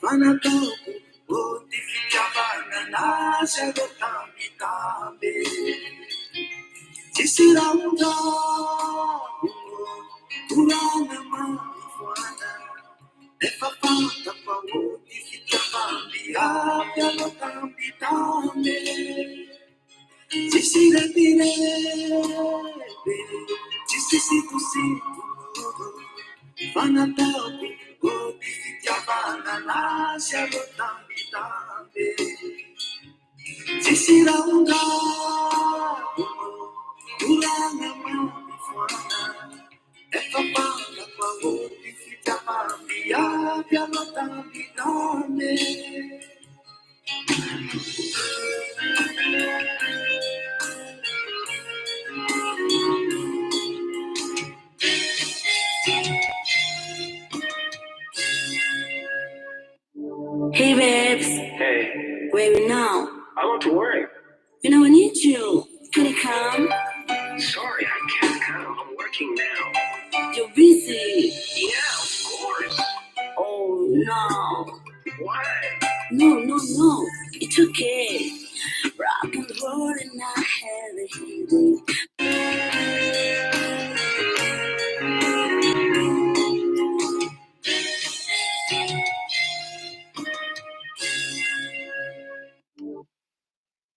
[SPEAKER 2] Fanatoku Odificabana nasagotambitambe Sisiraunda Urana mafuana Efapanta pa Odificabambi Apiano tambitame Sisirebirebe Sisisitusitu Fanatoku Odificabana nasagotambitambe Sisiraunda Urana mafuana Efapanta pa Odificabambi Apiano tambitame
[SPEAKER 3] Hey babes,
[SPEAKER 4] Hey,
[SPEAKER 3] where are we now?
[SPEAKER 4] I want to work.
[SPEAKER 3] You know I need you. Can you come?
[SPEAKER 4] Sorry, I can't come. I'm working now.
[SPEAKER 3] You're busy.
[SPEAKER 4] Yeah, of course.
[SPEAKER 3] Oh no.
[SPEAKER 4] Why?
[SPEAKER 3] No. It's okay. Rock and roll and I have a headache.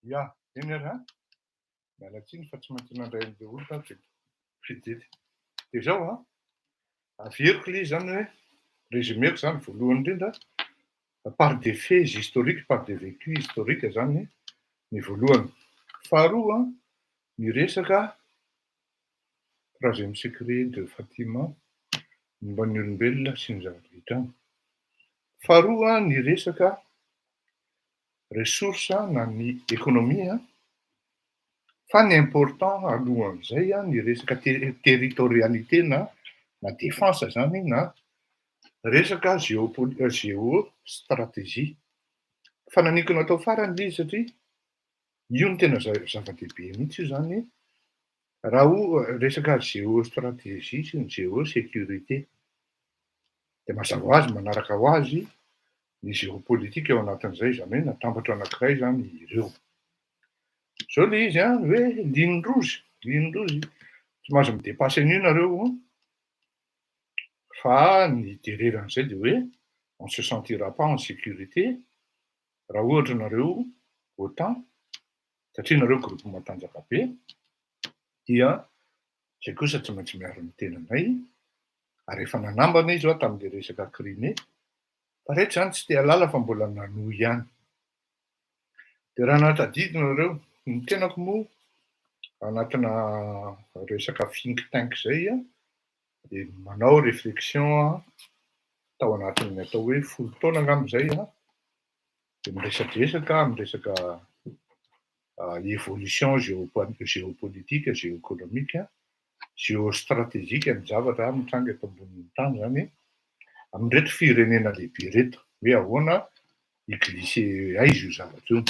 [SPEAKER 1] Ya, eny miala tsiny fa tsy maintsy nandray an'izay olona fidety. Dia zao averiko ilay zany hoe résumeko zany voalohany indrindra par des faits historiques, par des vécus historiques zany ny voalohany. Faharoa ny resaka troisième secret de Fatima momba ny olombelona sy ny zava-drehetra. Faharoa ny resaka ressource na ny économie fa ny important alohan'izay ny resaka territorialité na défense zany na resaka géostratégie. Fananiko natao farany ilay izy satria io no tena zava-dehibe mihitsy io zany raha resaka géostratégie sy ny géosécurité. Dia mazava ho azy manaraka ho azy ny géopolitique eo anatin'izay zany hoe natambatra anankiray zany ireo. Zao ilay izy hoe ligne rouge tsy mahazo midepasy an'io nareo fa ny idireran'izay dia hoe on se sentira pas en sécurité raha ohatra nareo OTAN satria nareo groupe matanjaka be dia zay kosa tsy maintsy miaro ny tenanay ary efa nanambana izy tamin'ilay resaka Crimée fa rehetra zany tsy te halala fa mbola nanohy ihany. Dia raha natadidina nareo ny tenako moa anatina resaka think tank zay dia manao réflexion tao anatin'ny atao hoe 10 taona angambizay dia miresadresaka miresaka évolution géopolitique, géoéconomique, géostratégique ny zavatra mitranga eto ambonin'ny tany zany amin'reto firenena lehibe reto hoe ahoana iglisser aiza io zavatra io.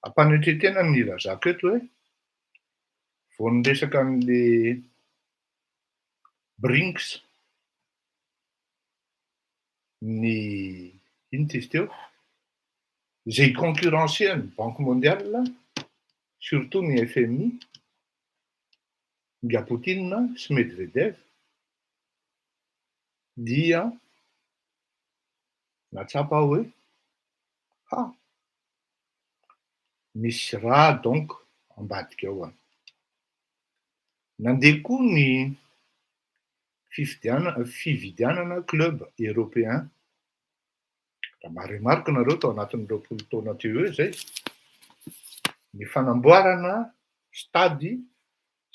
[SPEAKER 1] Ampanetretena ny ilazako eto hoe vao niresaka an'ilay BRICS ny ino izy teo izay concurrencé ny Banque mondiale surtout ny FMI nga Poutine sy Medvedev dia natsapa aho hoe misy raha donc ambadika ao nandeha koa ny fividianana club européen. Raha maharemarika nareo tao anatin'ny 20 taona teo eo zay ny fanamboarana stady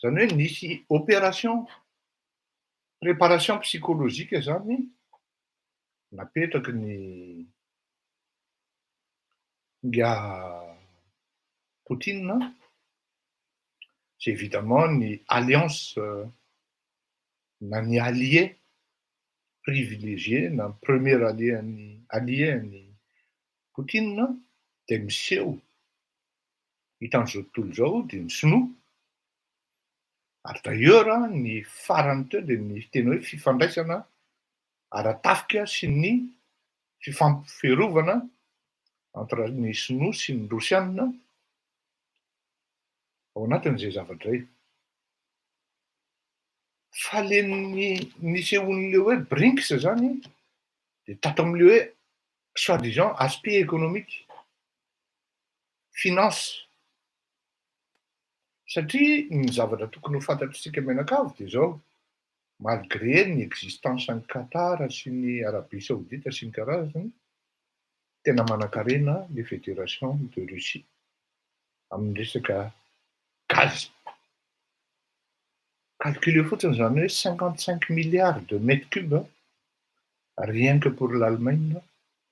[SPEAKER 1] zany hoe nisy opération préparation psychologique zany napetraky ny Poutine, c'est évidemment ny alliance na ny allié privilégié na premier allié an'ny Poutine de miseho hitan'izao tontolo zao de ny Sinoa. Ary d'ailleurs ny farany teo de ny tena hoe fifandraisana ara-tafika sy ny fifampifiarovana entre ny Sinoa sy ny Rosiana ao anatin'izay zavatra zay. Fa le nisehoan'le hoe BRICS zany de tato am'le hoe soi-disant aspect économique, finance. Satria ny zavatra tokony ho fantatritsika menakavy de zao, malgré ny existence ny Qatar sy ny Arabie Saoudite sy ny karazany, tena manan-karena le Fédération de Russie amin'ny resaka gaz. Calculez fotsiny zany hoe 55 milliards de mètres cubes rien que pour l'Allemagne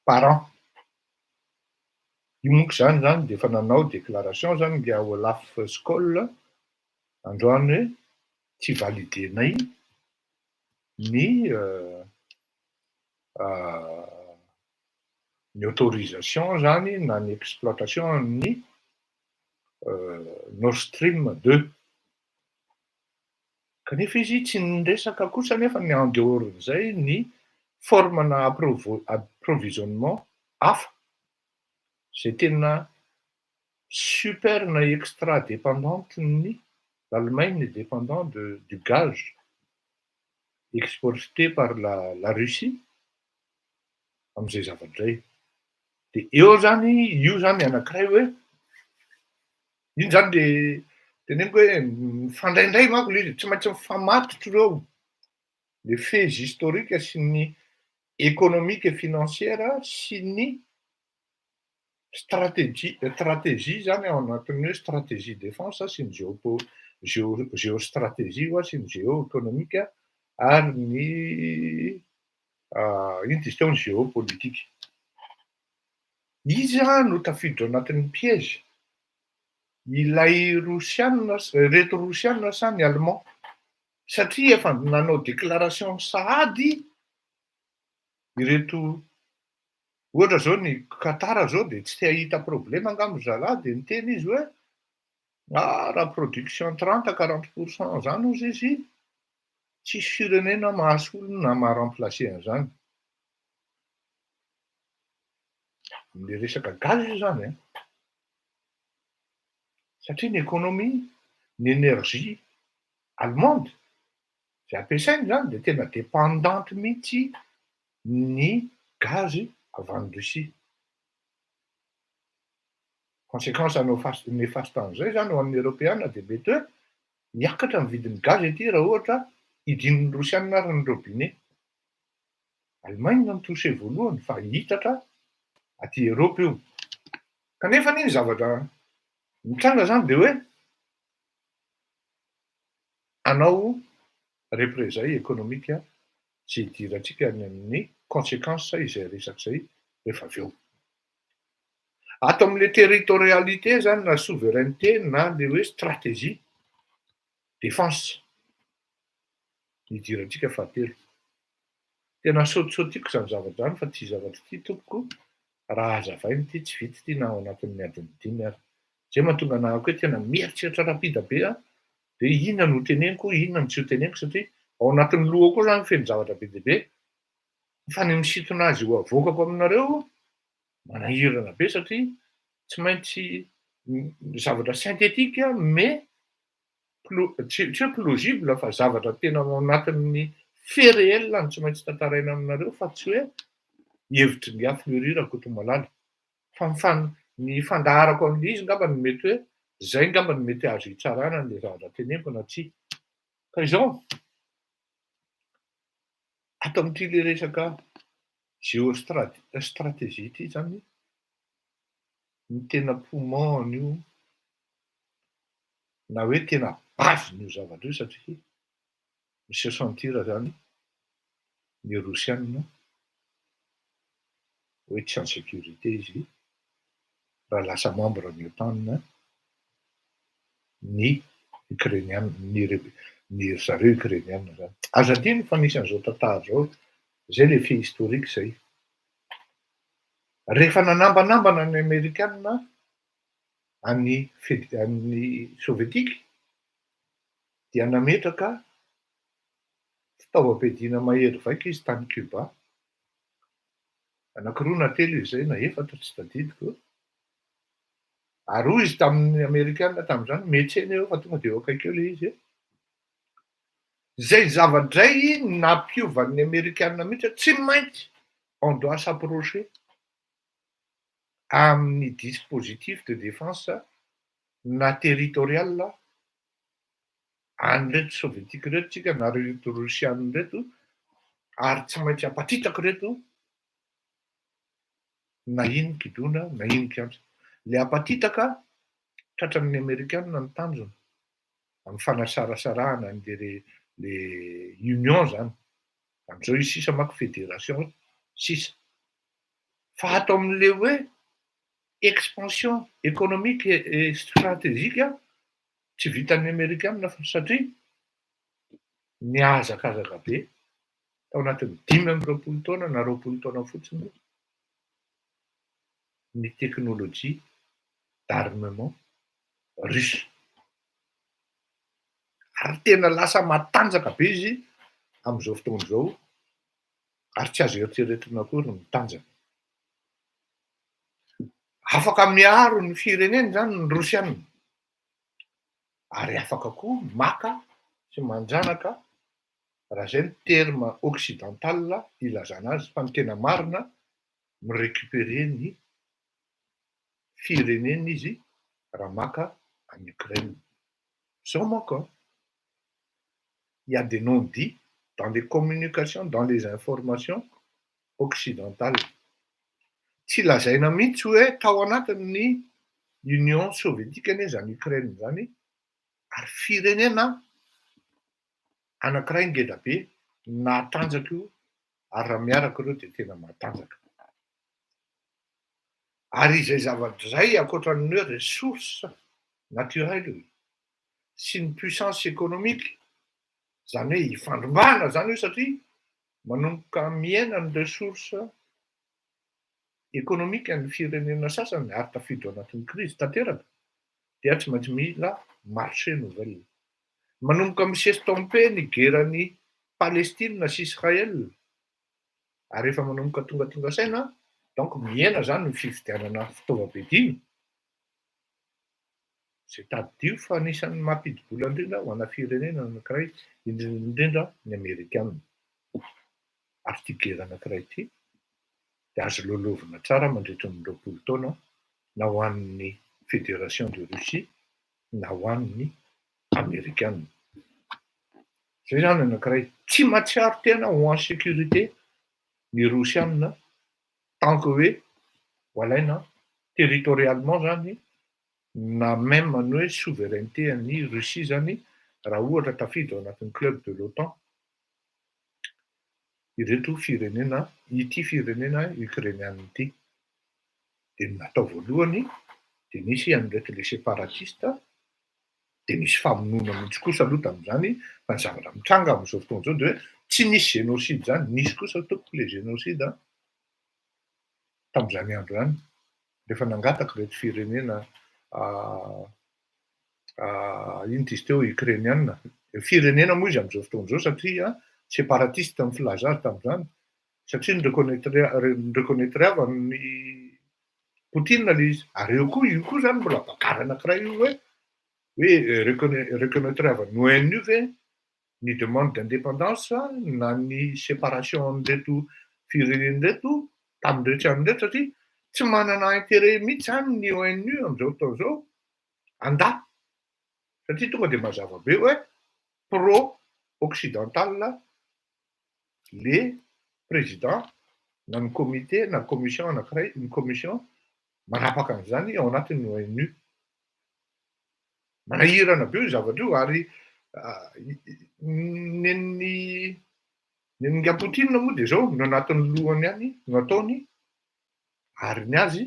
[SPEAKER 1] par an. Io monko zany de efa nanao déclaration zany ngia Olaf Scholz androany hoe tsy validenay ny autorisation zany na ny exploitation ny Nord Stream 2. Kanefa izy tsy niresaka kosa nefa ny en dehors zay ny formana approvisionnement hafa zay tena super na extra dépendante ny l'Allemagne est dépendant du gaz exporté par la Russie am'izay zavatra zay. De eo zany, io zany anankiray hoe, iny zany de teneniko hoe mifandraindray manko le izy, tsy maintsy mifamatotra reo. Les faits historiques sy ny économique et financière sy ny stratégie zany ao anatin'ny hoe stratégie défense sy ny géostratégie sy ny géoéconomique ary ny ino dizy teo ny géopolitique. Izy no tafiditra anatin'ny piège. Ilay Rosiana, reto Rosiana sa ny Allemand, satria efa nanao déclaration sahady ireto, ohatra zao ny Qatar zao de tsy te hahita problème angamba zalahy de niteny izy hoe raha production 30-40% zany ozy izy, tsisy firenena mahasolo na maha-remplacer an'izany. Am'le resaka gaz io zany ein. Satria ny économie, ny énergie allemande zay ampiasainy zany de tena dépendante mihitsy ny gaz avy any Russie. Conséquence néfaste an'izay zany ho an'ny Européana de mety hoe miakatra ny vidin'ny gaz ety raha ohatra hidin'ny Rosiana ary ny robinet. Allemagne no touché voalohany fa hitatra aty Europe io. Kanefa iny zavatra mitranga zany de hoe anao représailles économique tsy hidirantsika any amin'ny conséquence izay resak'izay rehefa avy eo. Ato am'le territorialité zany na souveraineté na le hoe stratégie défense hidirantsika fahatelo. Tena saotisaotiko zany zavatra zany fa ty zavatra ty tompoko raha hazavainy ty tsy vita ty na ao anatin'ny adiny 5 ary. Zay mahatonga anahako hoe tena mieritreritra rapida be de inona no teneniko, inona no tsy ho teneniko satria ao anatin'ny lohako ao zany feno zavatra be dia be. Fa ny misintona azy ho avoakako aminareo manahirana be satria tsy maintsy zavatra synthétique mais tsy hoe plausible fa zavatra tena ao anatin'ny fait réel no tsy maintsy tantaraina aminareo fa tsy hoe hevitry ny fleurir koto malala. Fa ny fandaharako an'le izy ngamba no mety hoe zay ngamba no mety azo hitsarana an'le zavatra teneniko na tsia. Ka izao ato amin'ity le resaka géostratégie ty zany ny tena poumon io na hoe tena base-n'io zavatra io satria mi-se sentir zany ny Rosiana hoe tsy en sécurité izy raha lasa membre ny OTAN ny Ukrainiana ny zareo Ukrainiana zany. Azo adino fa nisy an'izao tantara zao, zay le fait historique zay. Rehefa nanambanambana ny Amerikanina any Sovietika dia nametraka fitaovam-piadiana mahery vaika izy tany Cuba. Anankiroa na telo izy zay na efatra tsy tadidiko. Ary hoy izy tamin'ny Amerikanina tamin'izany metsena eo fa tonga de eo akaiky eo le izy. Zay zavadray nampiovan'ny Amerikanina mihitsy tsy maintsy on doit s'approcher amin'ny dispositif de défense na territorial an'ireto sovietika reto tsika na reto rosiana reto, ary tsy maintsy ampatritraka reto na ino kidona na ino kianja. Le ampatitaka tratran'ny Amerikanina ny tanjona amin'ny fanasarasarahana le union zany. Am'izao izy sisa manko fédération sisa. Fa ato amin'le hoe expansion économique et stratégique tsy vitan'ny Amerikanina satria niazakazaka be tao anatin'ny 5 taona na 20 taona fotsiny ny teknôlôjia d'armement russe. Ary tena lasa matanjaka be izy amin'izao fotoana izao, ary tsy azo eritreretina akory ny tanjaka. Afaka miaro ny fireneny zany ny Rosiana, ary afaka koa maka sy manjanaka raha zay ny terme occidental ilazana azy, fa ny tena marina mirécupérer ny fireneny izy raha maka en Ukraine. Zao manko il y a des non-dits dans les communications, dans les informations occidentales. Tsy lazaina mihitsy hoe tao anatin'ny Union Soviétique anie zany Ukraine zany, ary firenena anankiray ngeda be natanjaka io, ary raha miaraka ireo de tena matanjaka. Ary izay zavadray ankoatran'ny hoe ressources naturelles sy ny puissance économique, zany hoe ifandrombana zany io satria manomboka miaina ny ressources économique ny firenena sasany ary tafiditra anatin'ny crise tanteraka, dia tsy maintsy mila marché nouvelle. Manomboka misestompe ny guerran'ny Palestine sy Israël, ary rehefa manomboka tonga saina, donc miaina zany ny fividianana fitaovam-piadiana. Zay tadidio fa anisan'ny mampidi-bola indrindra ho ana firenena anankiray, indrindra ny Amerikanina. Ary ty guerra anankiray ty dia azo loloavina tsara mandritra ny 20 taona na ho an'ny Fédération de Russie na ho an'ny Amerikanina. Zay zany anankiray tsy mahatsiaro tena ho en sécurité ny Rosiana tant que hoe valaina territorialement zany na même ny hoe souveraineté an'ny Russie zany raha ohatra tafiditra ao anatin'ny club de l'OTAN ireto firenena, ity firenena ukrainiana ity. De natao voalohany de nisy an'ireto le séparatiste, de nisy famonoana mihitsy kosa aloha tamin'izany, fa ny zavatra mitranga amin'izao fotoana izao de hoe tsy nisy génocide zany, nisy kosa tompoko le génocide tamin'izany andro zany, rehefa nangataka reto firenena ino izy teo ukrainiana. Firenena moa izy amin'izao fotoana izao satria séparatiste ny filaza azy tamin'izany, satria ny reconnaître Poutine le izy. Ary io koa zany mbola bakary anankiray io hoe reconnaître ny ONU ve ny demande d'indépendance na ny séparation an'ireto fireneny reto tamin'rehetra amin'rehetra, satria tsy manana intérêt mihitsy zany ny ONU amin'izao fotoana izao andà, satria tonga de mazava be hoe pro-occidental le président na ny comité na commission anankiray, ny commission manapaka an'izany ao anatin'ny ONU. Manahirana be io zavatra io, ary nen'ny Poutine moa de zao no anatin'ny lohany ihany no ataony ary ny azy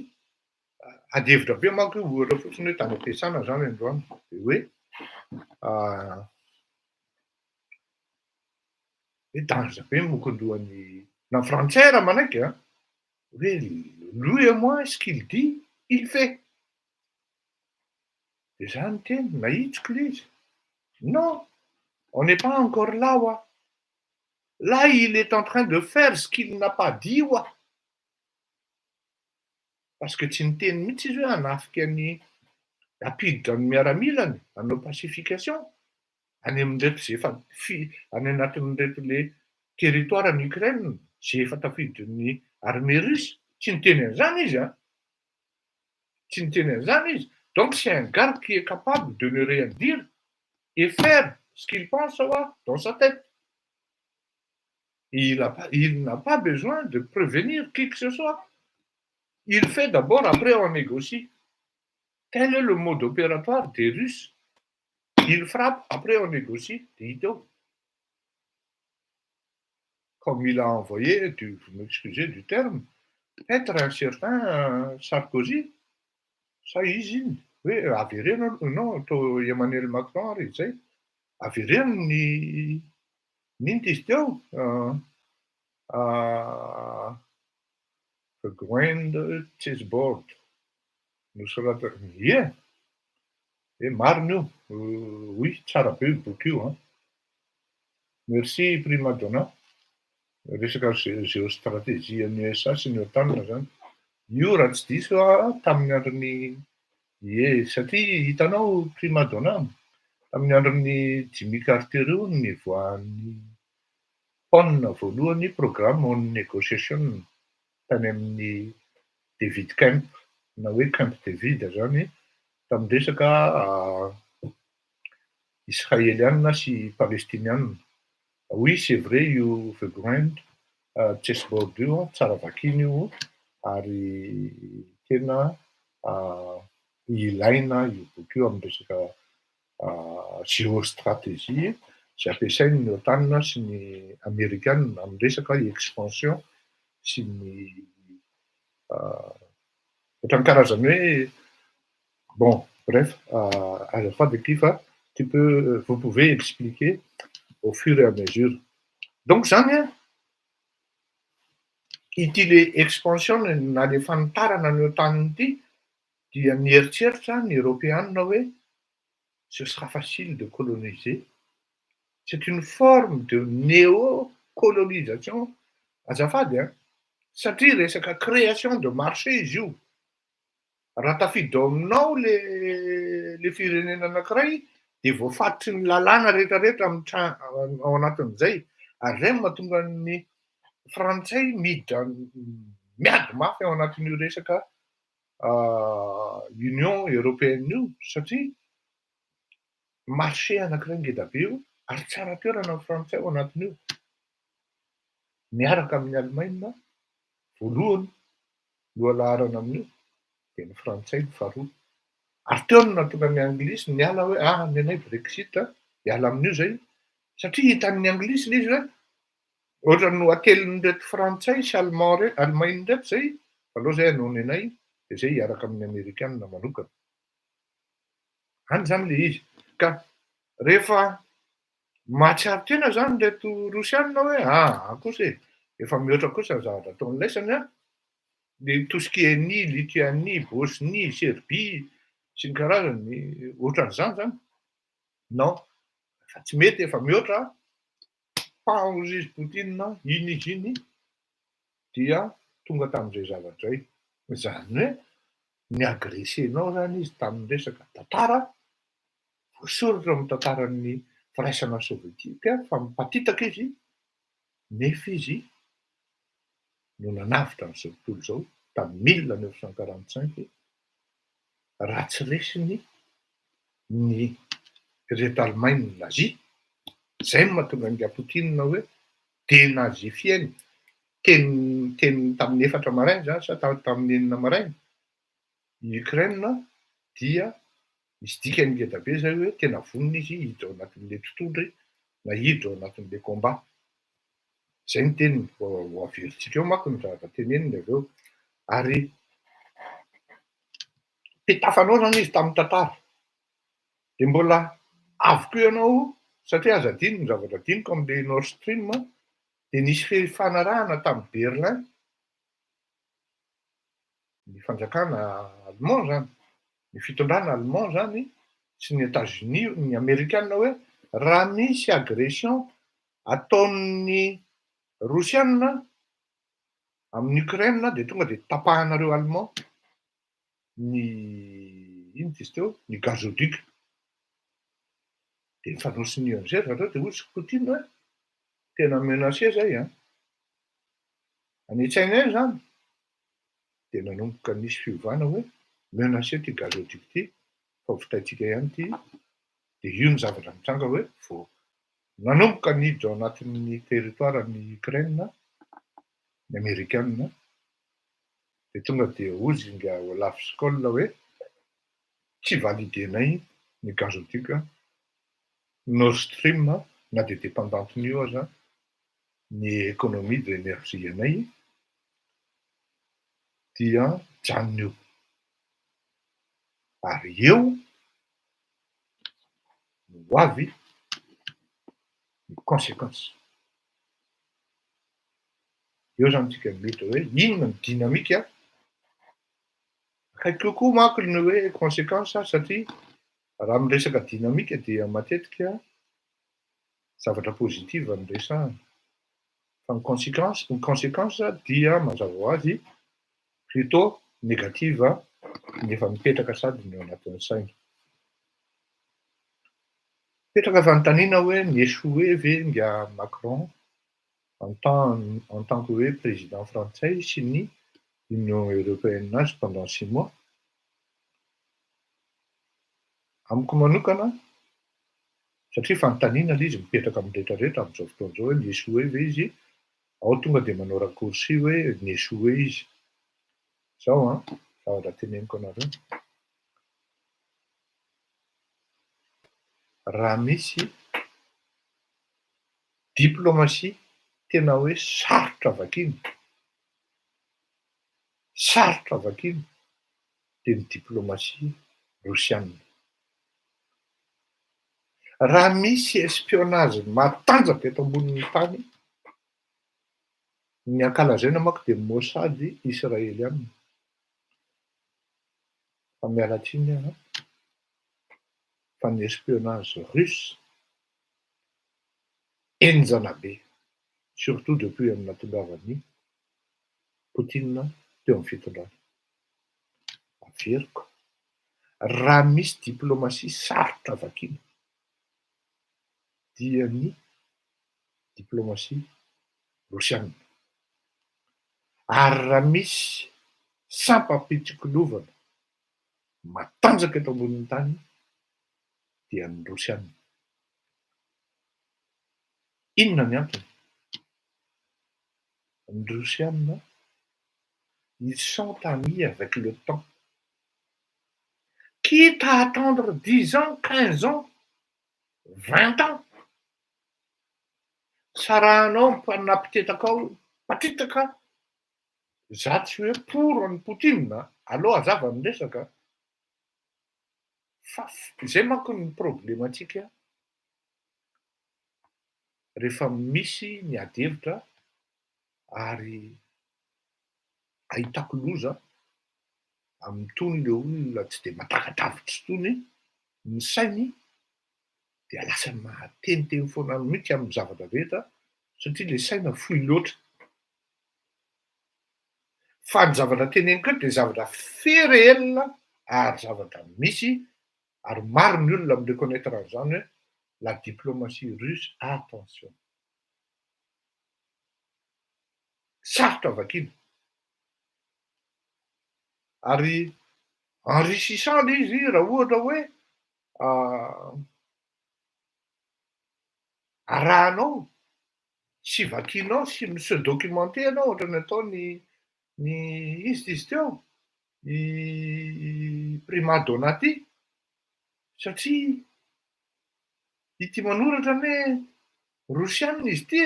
[SPEAKER 1] ady hevitra be manko ohatra fotsiny hoe tany ampiasana zany androany de hoe danger be mokondohan'ny na frantsay raha manaiky a hoe lui et moi ce qu'il dit il fait de zany teny nahitsiko le izy non on n'est pas encore là oa là il est en train de faire ce qu'il n'a pas dit oa parce que tsy niteny mihitsy izy hoe hanafiky any apiditra ny miaramilany hanao pacification any amin'reto zay efa any anatin'reto le territoire ny Ukraine zay efa tafiditry ny armée russe tsy niteny an'izany izy a tsy niteny an'izany izy donc c'est un gars qui est capable de ne rien dire et faire ce qu'il pense avoir dans sa tête. Il n'a pas besoin de prévenir qui que ce soit. Il fait d'abord, après on négocie. Tel est le mode opératoire des Russes. Il frappe, après on négocie, dito. Comme il a envoyé, vous m'excusez du terme, être un certain Sarkozy, ça usine. Oui, avereno, non, to Emmanuel Macron ary zay. Avereno ny izy teo the grand chessboard nosorata ie marina io oui tsara be io boky io a merci prima donna resaka géostratégie-ny USA sy ny OTAN zany io raha tsy diso tamin'ny andron'ny satria hitanao prima donna tamin'ny andron'ny Jimmy Carter io nivoahan'ny PON voalohany programme on negotiation tany amin'ny David Camp na hoe Camp David zany tamin'ny resaka israélianina sy palestinianina. Oui, c'est vrai io the grand chessboard io tsara vakiny io ary tena ilaina io boky io amin'ny resaka géostratégie zay ampiasain'ny OTAN sy ny Amerikanina amin'ny resaka expansion sy ny ohatran'ny karazany hoe bon bref azafady kifa vous pouvez expliquer au fur et à mesure. Donc zany ity le expansion na le fanitarana ny OTAN ity dia nieritseritra ny Européanina hoe ce sera facile de coloniser. C'est une forme de néo-colonisation. Azafady satria resaka création de marché izy io. Raha tafiditra aminao le firenena anankiray de voafatotry ny lalàna rehetrarehetra ao anatin'izay. Ary zay mahatonga ny frantsay miditra miady mafy ao anatin'io resaka Union Européenne io satria marché anankiray ngeda be io ary tsara toerana ny frantsay ao anatin'io. Miaraka amin'ny Allemagne voalohany lohalaharana amin'io de ny frantsay ny faharoa. Ary teo no nahatonga ny anglisy niala hoe ny anay Brexit hiala amin'io zay satria hitan'ny anglisy le izy hoe ohatra no atelin'reto frantsay sy Allemagne reto zay aleo zay hanao ny anay de zay hiaraka amin'ny Amerikanina manokana. Any zany le izy ka rehefa mahatsiaro tena zany reto rosianina hoe kosa efa mihoatra kosa zavatra ataon'ny laisany de tout ce qui est ni Lituanie, Bosnie, Serbie sy ny karazany ohatran'izany zany non fa tsy mety efa mihoatra paozy izy Poutine iny izy iny dia tonga tamin'izay zavatra zay. Zany hoe niagresenao zany izy tamin'ny resaka tantara voasoratra amin'ny tantaran'ny firaisana sovietika fa mipatitaka izy nefa izy no nanavitra n'izao tontolo zao tamin'ny 1945 raha tsy resiny ny reto Allemagne nazie. Zay no mahatonga ny Poutine hoe dénazifieny teny tamin'ny 4 maraina zany sa tamin'ny 9 maraina Ukraine dia misy dikany ngeda be zay hoe tena vonona izy hiditra ao anatin'le tontondry na hiditra ao anatin'le combat. Zay ny teniny ho averintsika eo manko ny zavatra teneniny avy eo ary mpitafanao zany izy tamin'ny tantara. De mbola avokoa ianao satria aza adino ny zavatra diniko am'le Nord Stream de nisy fanarahana tamin'ny Berlin, ny fanjakana allemand zany, ny fitondrana allemand zany sy ny États-Unis, ny Amerikanina hoe raha misy agression ataon'ny Rosianina amin'ny Ukraine de tonga de tapahanareo allemand ny ino dizy teo, ny gazoduc. De nifanosiny io am'zay zareo de ozy Poutine hoe tena menacé zay an. Any Tsaina eny zany de nanomboka nisy fiovana hoe menacé ty gazoduc ty, fa ho vitaitsika ihany ty. De io ny zavatra mitranga hoe vao nanomboka niditra ao anatin'ny territoiran'ny Ukraine ny Amerikanina de tonga de ozy nga Olaf Scholz hoe tsy validenay ny gazoduc Nord Stream na de dépendantiny io aza ny économie de l'énergie anay dia janona io. Ary eo no ho avy ny conséquence. Eo zany tsika mety hoe inona ny dynamique akaiky kokoa manko ny hoe conséquence satria raha miresaka dynamique dia matetika zavatra pozitiva no resahana. Fa ny conséquence dia mazava ho azy plutôt négative ny efa mipetraka sady ny ao anatin'ny saina. Petraka fanontaniana hoe niéchoué ve nga Macron en tant que hoe président frantsay sy ny Union européenne azy pendant 6 mois. Amiko manokana satria fanontaniana l'izy mipetraka am'rehetrarehetra am'zao fotoana zao hoe niéchoué ve izy, ao tonga de manao raccourci hoe niéchoué izy. Zao zavatra teneniko anareo. Raha misy diplomatie tena hoe sarotra vakina de ny diplomatie rosianina. Raha misy espionnage matanjaka eto ambonin'ny tany, ny ankalazaina manko de Mossad israeliana. Fa miala tsiny fa ny espionnage russe enjana be, surtout depuis amin'ny nahatongavan'ny Poutine teo amin'ny fitondrana. Averiko, raha misy diplomatie sarotra vakina dia ny diplomatie rosianina. Ary raha misy sampam-pitsikilovana matanjaka eto ambonin'ny tany dia ny rosianina. Inona ny antony? Ny rosianina, ils sont amis avec le temps. Quitte à attendre 10 ans, 15 ans, 20 ans, sarahanao mpanapitretaka ao, mpatritaka, za tsy hoe pour ny Poutine, aleo azava ny resaka. Fa zay manko ny problématika rehefa misy ny adihevitra ary ahitako loza am'tony le olona tsy de mataka-davitra tony ny sainy de lasa mahateniteny foana mihitsy amin'ny zavatra rehetra satria le saina fohy loatra. Fa ny zavatra teneniko eto de zavatra féréel ary zavatra misy ary maro ny olona mireconnaître an'zany hoe la diplomatie russe, attention. Sarotra vakina. Ary enrichissant le izy raha ohatra hoe arahanao sy vakianao sy se documenter anao ohatrany ataony izy teo, Prima Donati, satria ity manoratra hoe rosianina izy ty.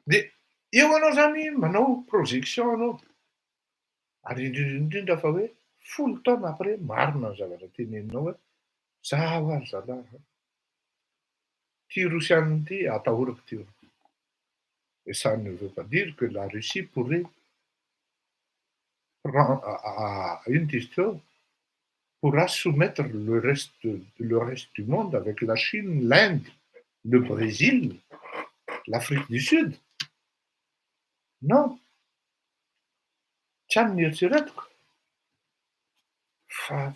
[SPEAKER 1] De eo anao zany manao projection anao Ary indrindra fa hoe folo taona après marina ny zavatra teneninao hoe za ho ary zalahy. Ty Rosianina ty atahorako ty. Et ça ne veut pas dire que la Russie pourrait pourra soumettre le reste du monde avec la Chine, l'Inde, le Brésil, l'Afrique du Sud. Non. Tsy any nieritreretiko. Fa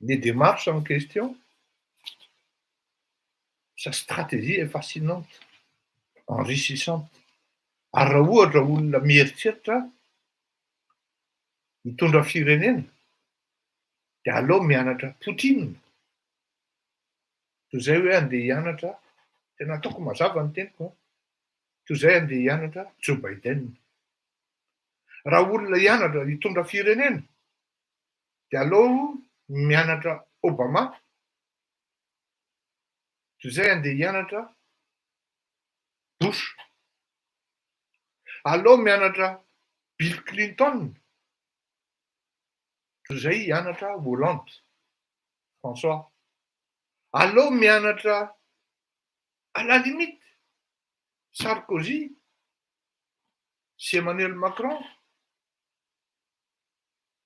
[SPEAKER 1] les démarches en question, sa stratégie est fascinante, enrichissante. Ary raha ohatra olona mieritreritra mitondra firenena, dia aleo mianatra Poutine. Toy izay hoe andeha hianatra, tena ataoko mazava ny teniko, toy izay andeha hianatra Joe Biden. Raha olona hianatra hitondra firenena, dia aleo mianatra Obama, toy izay andeha hianatra Bush. Aleo mianatra Bill Clinton, toy izay hianatra Hollande, François. Aleo mianatra à la limite Sarkozy sy Emmanuel Macron,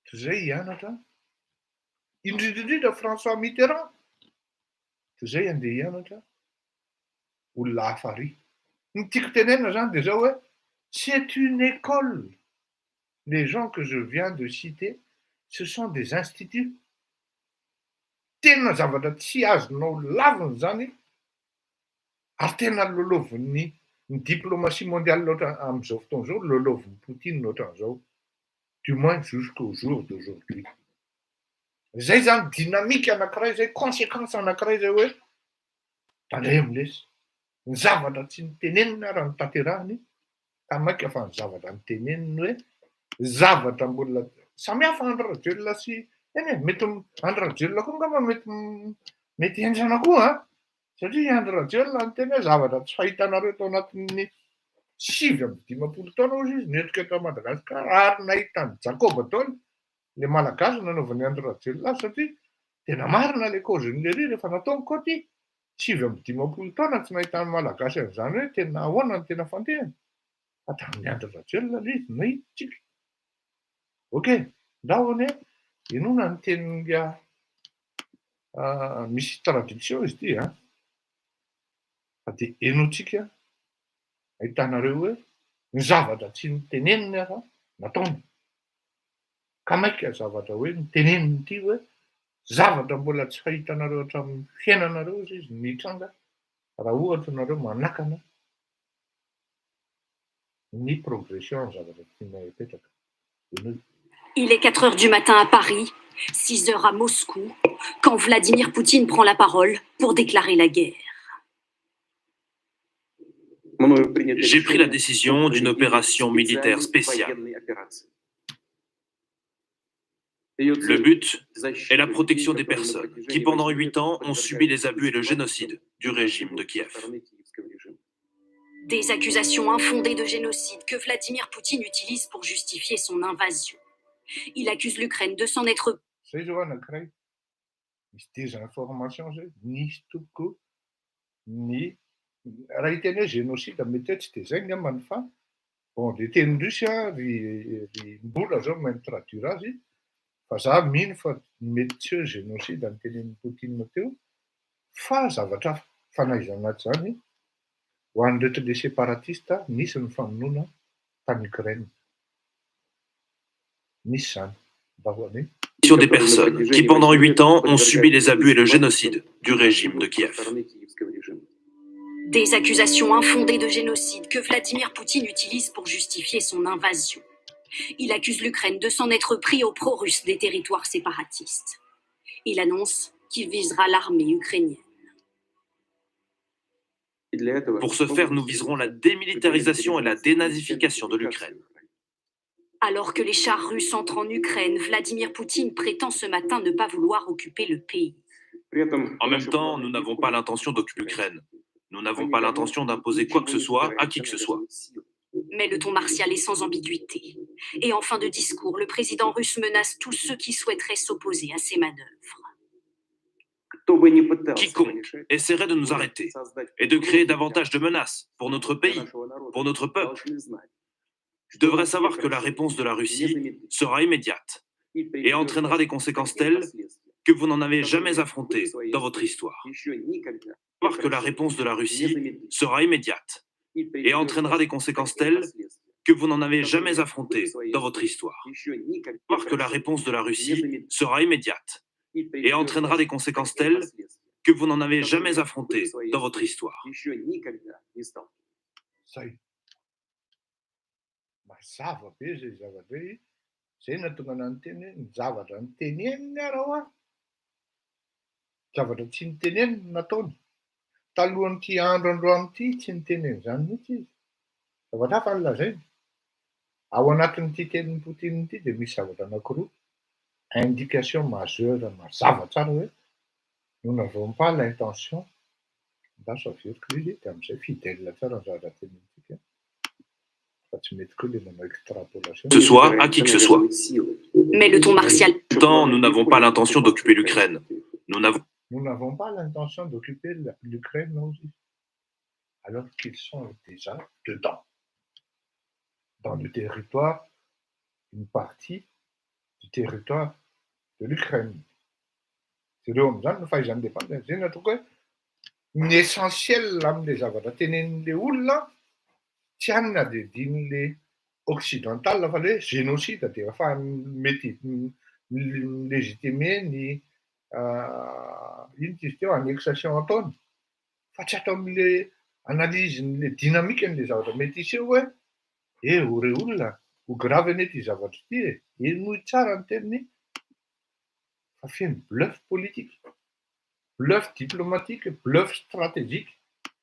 [SPEAKER 1] toy izay hianatra indrindrindrindra François Mitterrand, toy izay andeha hianatra olona hafa ary. Ny tiako tenenina zany dia zao hoe c'est une école. Les gens que je viens de citer, ce sont des instituts. Tena zavatra tsy azonao laviny zany, ary tena lolovin'ny diplomatie mondiale loatra amin'izao fotoana izao, lolovin'ny Poutine loatran'izao, du moins jusqu'au jour d'aujourd'hui. Zay zany dynamique anankiray zay, conséquence anankiray zay hoe tandray am'lesy. Ny zavatra tsy nitenenina raha ny tanterahiny, tamaika fa ny zavatra niteneniny hoe zavatra mbola samihafa André Rajoelina sy mety André Rajoelina koa angamba mety enjana koa a, satria André Rajoelina ny teny hoe zavatra tsy fahitanareo tao anatin'ny 5-10 taona ozy izy noetrika eto Madagasikara ary nahitany Jacob taony le malagasy nanaovan'ny André Rajoelina satria tena marina le causen'le rehefa nataony koty 5-10 taona tsy nahitany malagasy an'izany hoe tena ahoana ny tena fandehany. Fa tamin'ny André Rajoelina le izy nahititsika. Ok, ndahony inona ny teninga misy traduction izy ty a. Fa dia enotsika ahitanareo hoe ny zavatra tsy niteneniny afa nataony. Ka maika zavatra hoe niteneniny ity hoe zavatra mbola tsy fahitanareo hatramin'ny fiainanareo izy mitranga raha ohatra nareo manakana ny progression zavatra tiana hipetraka.
[SPEAKER 3] Il est 4 heures du matin à Paris, 6 heures à Moscou, quand Vladimir Poutine prend la parole pour déclarer la guerre.
[SPEAKER 5] J'ai pris la décision d'une opération militaire spéciale. Le but est la protection des personnes qui, pendant 8 ans, ont subi les abus et le génocide du régime de Kiev.
[SPEAKER 3] Des accusations infondées de génocide que Vladimir Poutine utilise pour justifier son invasion. Il accuse l'Ukraine de s'en être...
[SPEAKER 1] Zay zao anankiray, misy désinformation zay, nisy toko ny raha hiteny hoe génocide mety hoe tsy dia zay ngambany fa bon le teny rusy ry mbola zao mahay traduire azy, fa za mino fa mety tsy hoe génocide ny tenen'ny Poutine teo, fa zavatra fanaizana azy zany ho an'ireto le séparatiste nisy ny famonoana tany Ukraine. Nisy zany.
[SPEAKER 5] Des personnes qui, pendant 8 ans, ont subi les abus et le génocide du régime de Kiev.
[SPEAKER 3] Des accusations infondées de génocide que Vladimir Poutine utilise pour justifier son invasion. Il accuse l'Ukraine de s'en être pris aux pro-russes des territoires séparatistes. Il annonce qu'il visera l'armée ukrainienne.
[SPEAKER 5] Pour ce faire, nous viserons la démilitarisation et la dénazification de l'Ukraine.
[SPEAKER 3] Alors que les chars russes entrent en Ukraine, Vladimir Poutine prétend ce matin ne pas vouloir occuper le pays.
[SPEAKER 5] En même temps, nous n'avons pas l'intention d'occuper l'Ukraine. Nous n'avons pas l'intention d'imposer quoi que ce soit à qui que ce soit.
[SPEAKER 3] Mais le ton martial est sans ambiguïté. Et en fin de discours, le président russe menace tous ceux qui souhaiteraient s'opposer à ses manœuvres.
[SPEAKER 5] Quiconque essaierait de nous arrêter et de créer davantage de menaces pour notre pays, pour notre peuple, devrait savoir que la réponse de la Russie sera immédiate et entraînera des conséquences telles que vous n'en avez jamais affronté dans votre histoire. Savoir que la réponse de la Russie sera immédiate et entraînera des conséquences telles que vous n'en avez jamais affronté dans votre histoire. Savoir que la réponse de la Russie sera immédiate et entraînera des conséquences telles que vous n'en avez jamais affronté dans votre histoire.
[SPEAKER 1] Zay. Mazava be zay zavatra hoe zay nahatonga anao niteny hoe ny zavatra noteneniny arao a. Zavatra tsy niteneniny no nataony. Talohan'ity andro androany ity tsy niteneny izany mihitsy izy. Zavatra hafa no lazainy. Ao anatin'ity tenin'ny Poutine ity dia misy zavatra anankiroa. Indication majeure mazava tsara hoe nous n'avons pas l'intention d'assouvir crise dia amin'izay fidèle tsara ny zavatra tenintsika. Fa tsy mety koa ilay manao extrapolation.
[SPEAKER 5] Que ce soit à qui que ce soit.
[SPEAKER 3] Mais le ton martial.
[SPEAKER 5] Pourtant, nous n'avons pas l'intention d'occuper l'Ukraine. Nous
[SPEAKER 1] n'avons pas l'intention d'occuper l'Ukraine aussi, alors qu'ils sont déjà dedans, dans le territoire, une partie du territoire de l'Ukraine. C'est là où nous faisons indépendance. C'est notre quoi. L'essentiel des zavatra tenenin'le olona tsy hanina dia din'le occidental fa le génocide dia efa mety légitimer ny ino izy teo annexation ataony. Fa tsy atao amin'le analyse-n'le dynamique-n'le zavatra mety iseho hoe ore olona ho gravy anety zavatra ity enoy tsara ny teniny fa feno bluff politique, bluff diplomatique, bluff stratégique.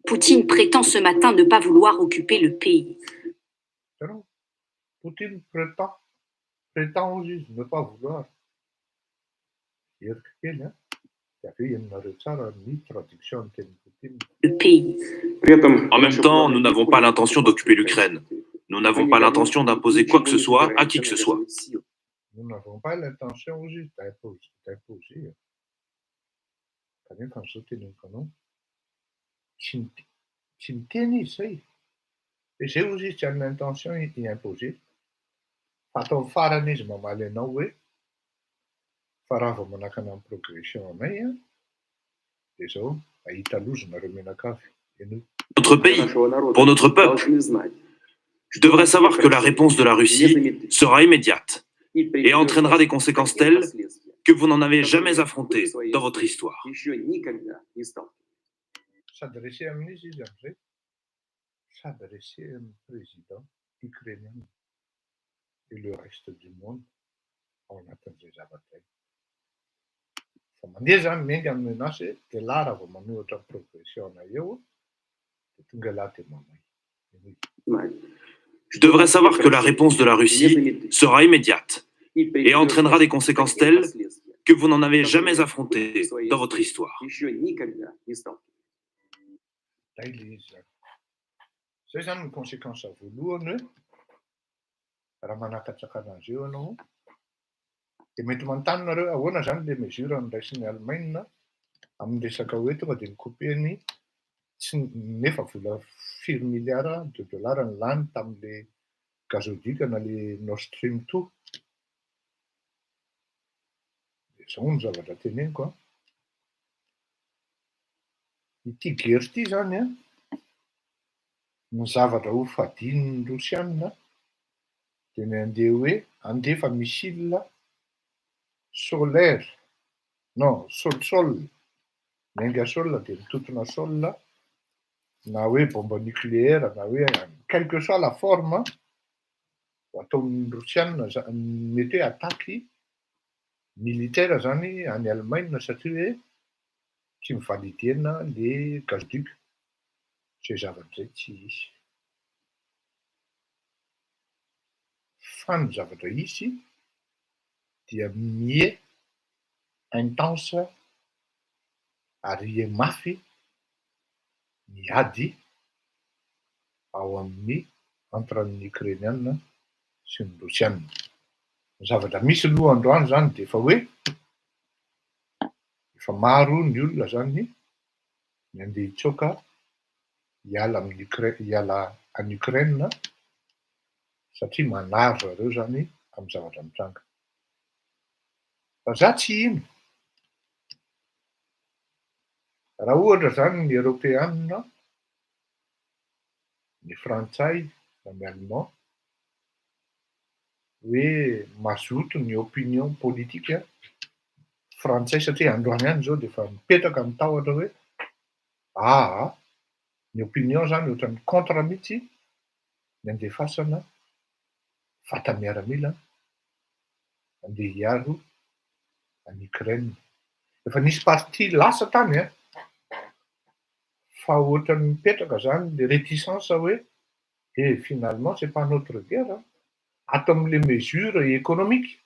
[SPEAKER 3] Poutine prétend ce matin ne pas vouloir occuper le pays.
[SPEAKER 1] Non. Poutine prétend au juste ne pas vouloir.
[SPEAKER 3] Le pays.
[SPEAKER 5] En même temps, nous n'avons pas l'intention d'occuper l'Ukraine. Nous n'avons pas l'intention d'imposer quoi que ce soit à qui que ce soit.
[SPEAKER 1] Nous n'avons pas l'intention juste d'imposer. Tsy miteny izy zay. Dia zay ozy izy tsy hanana intention hiimposer. Fa atao farany izy mamaly anao hoe fa raha vao manakana amin'ny progression anay a dia zao ahita lozo nareo menakavy.
[SPEAKER 5] Notre pays, pour notre peuple, je devrais savoir que la réponse de la Russie sera immédiate et entraînera des conséquences telles que vous n'en avez jamais affronté dans votre histoire.
[SPEAKER 1] S'adresser amin'izy izy amin'izay, s'adresser amin'ny président ukrainien et le reste du monde ao anatin'izay zavatra izay. Fa mandeha zany mengy amin'ny menace dia laha raha vao manohitra progression-na eo dia tonga lahy dia mamay.
[SPEAKER 5] Je devrais savoir que la réponse de la Russie sera immédiate et entraînera des conséquences telles que vous n'en avez jamais affronté dans votre histoire.
[SPEAKER 1] Zay zany ny conséquence voalohany hoe raha manakatsaka anazy eo ianao dia mety manontany nareo ahoana zany le mesure niraisin'ny Allemagne amin'ny resaka hoe tonga dia nikopeny nefa vola 4 milliards de dollars ny lany tamin'le gazoduc na le Nord Stream 2. Dia izao no zavatra teneniko a. Ity guerre ity zany a ny zavatra ho fadin'ny Rosiana dia ny andeha hoe andefa missile solaire, non, sol, miainga sol dia mitotona sol na hoe bombe nucléaire na hoe quelle que soit la forme ataon'ny Rosiana mety hoe attaque militaire zany any Allemagne satria hoe tsy mivalidena le gazoduc. Zay zavatra zay tsy hisy. Fa ny zavatra hisy dia mie intense ary mafy miady ao amin'ny entre ny Ukrainiana sy ny Rosiana. Ny zavatra misy aloha androany zany de efa hoe efa maro ny olona zany ny andeha hitsoaka hiala amin'ny hiala any Ukraine satria manary zareo zany amin'ny zavatra mitranga. Fa za tsy ino. Raha ohatra zany ny Européanina, ny Frantsay, ny Allemand hoe mazoto ny opinion politika Frantsay satria androany ihany zao de efa mipetraka amin'ny tahotra hoe ny opinion zany ohatran'ny contre mihitsy ny andefasana vata miaramila andeha hiaro any Ukraine. Efa nisy parti lasa tany fa ohatran'ny mipetraka zany le réticence hoe finalement c'est pas notre guerre, ato amin'le mesure économique.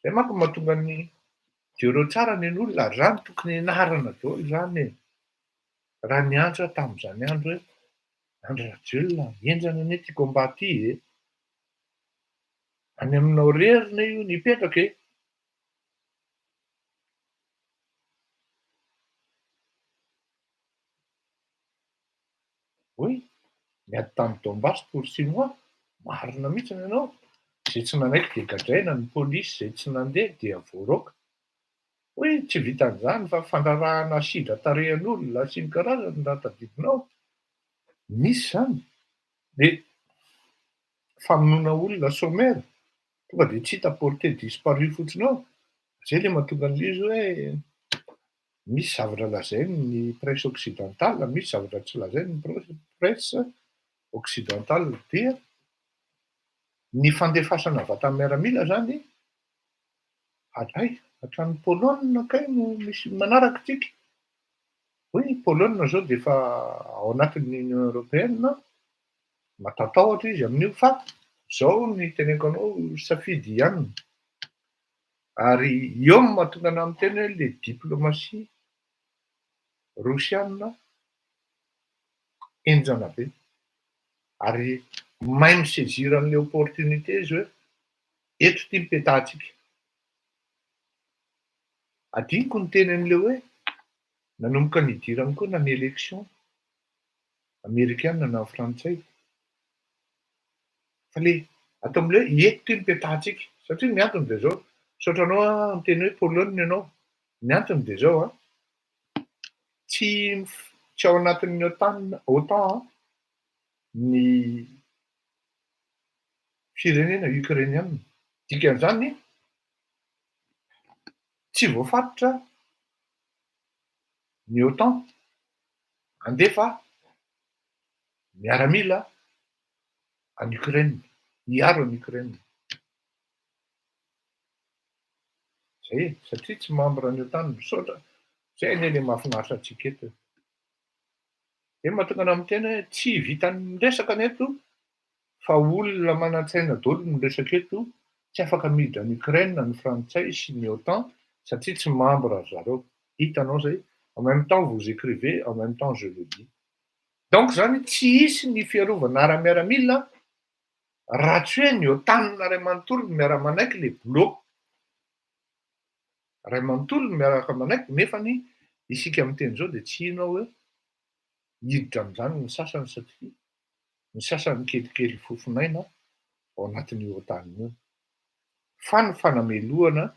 [SPEAKER 1] Zay manko mahatonga ny jereo tsara ny olona ary zany tokony ianarana daholo zany e. Raha nianatra tamin'izany andro hoe Andry Rajoelina enjana anie ty combat ty any aminao rerina io nipetraka e. Oui, niady tany Donbass pour 6 mois, marina mihitsy ianao. Zay tsy nanaiky de gadraina ny polisy, zay tsy nandeha de voaraoka. Hoe tsy vitan'izany fa fandrarahana sidra tarehan'olona sy ny karazany raha tadidinao. Misy zany. De famonoana olona sommaire, tonga de tsy hita porté disparu fotsiny ao. Zay le mahatonga an'izy hoe misy zavatra lazainy ny presse occidentale, misy zavatra tsy lazainy ny presse occidentale dia ny fandefasana vata miaramila zany hatrany Pologne kay no misy manaraka tsika. Oui, Pologne zao de efa ao anatin'ny Union Européenne, matatahotra izy amin'io fa zao ny teneniko anao safidy ihany. Ary eo no mahatonga anahy miteny hoe le diplomatie Rosiana enjana be. Ary mahay misaisir an'le opportunité izy hoe eto ty mipetahantsika. Adiniko ny teny an'le hoe nanomboka nidirana koa na ny élection amerikana na frantsay. Fa le atao am'le hoe eto ty mipetahantsika. Satria ny antony de zao, saotra anao miteny hoe Pologne ianao. Ny antony de zao tsy ao anatin'ny OTAN ny firenena ukrainiana. Dikan'izany tsy voafatotra ny OTAN andefa miaramila any Ukraine, hiaro any Ukraine. Zay satria tsy membre ny OTAN misaotra. Zay anie le mahafinaritra antsika eto. De mahatonga anahy miteny hoe tsy vitan'ny miresaka aneto fa olona manan-tsaina daholo no miresaka eto, tsy afaka miditra ny Ukraine, ny Frantsay sy ny OTAN satria tsy membre zareo. Hitanao zay? En même temps vous écrivez, en même temps je le dis. Donc zany tsy hisy ny fiarovana ara-miaramila raha tsy hoe ny OTAN ray manontolo miara-manaiky le bloc. Ray manontolo miaraka manaiky nefany isika miteny zao de tsy inona hoe hiditra amin'izany ny sasany satria ny sasany kelikely fofinaina ao anatin'ny OTAN io. Fa ny fanameloana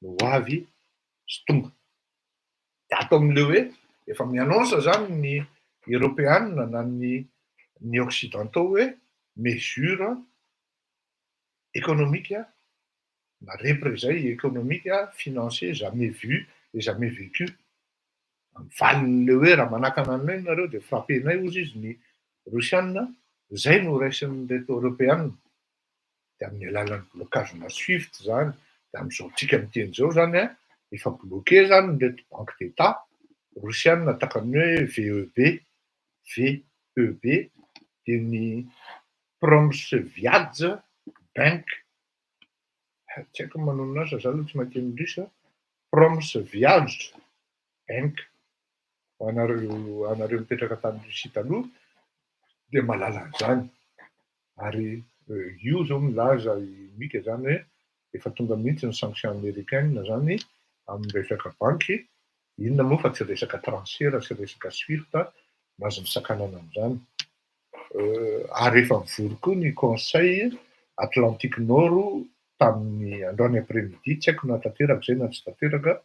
[SPEAKER 1] no avy sy tonga. De atao am'le hoe efa mianonsa zany ny Européanina na ny occidentaux hoe mesure économique na représailles économique financier jamais vu et jamais vécu. Valin'le hoe raha manakana anay nareo de frappenay ozy izy ny Rosiana. Zay no raisin'ny reto Européanina. De amin'ny alalan'ny blocage-na Swift zany, de am'izao tsika miteny zao zany efa bloqué zany ny reto banque d'État Rosiana takany hoe VEB, de ny Promsviadz Bank. Tsy haiko ny manao anazy za aloha tsy mahay teny russe. Promsviadz Bank. Anareo mipetraka tany Russie taloha de mahalala an'izany. Ary io zao milaza mika zany hoe efa tonga mihitsy ny sanction américaine zany amin'ny resaka banky, inona moa fa tsy resaka transfert sy resaka swift no azo misakanana amin'izany. Ary efa mivory koa ny conseil Atlantique Nord tamin'ny androany après-midi, tsy haiko na tanteraka zay na tsy tanteraka,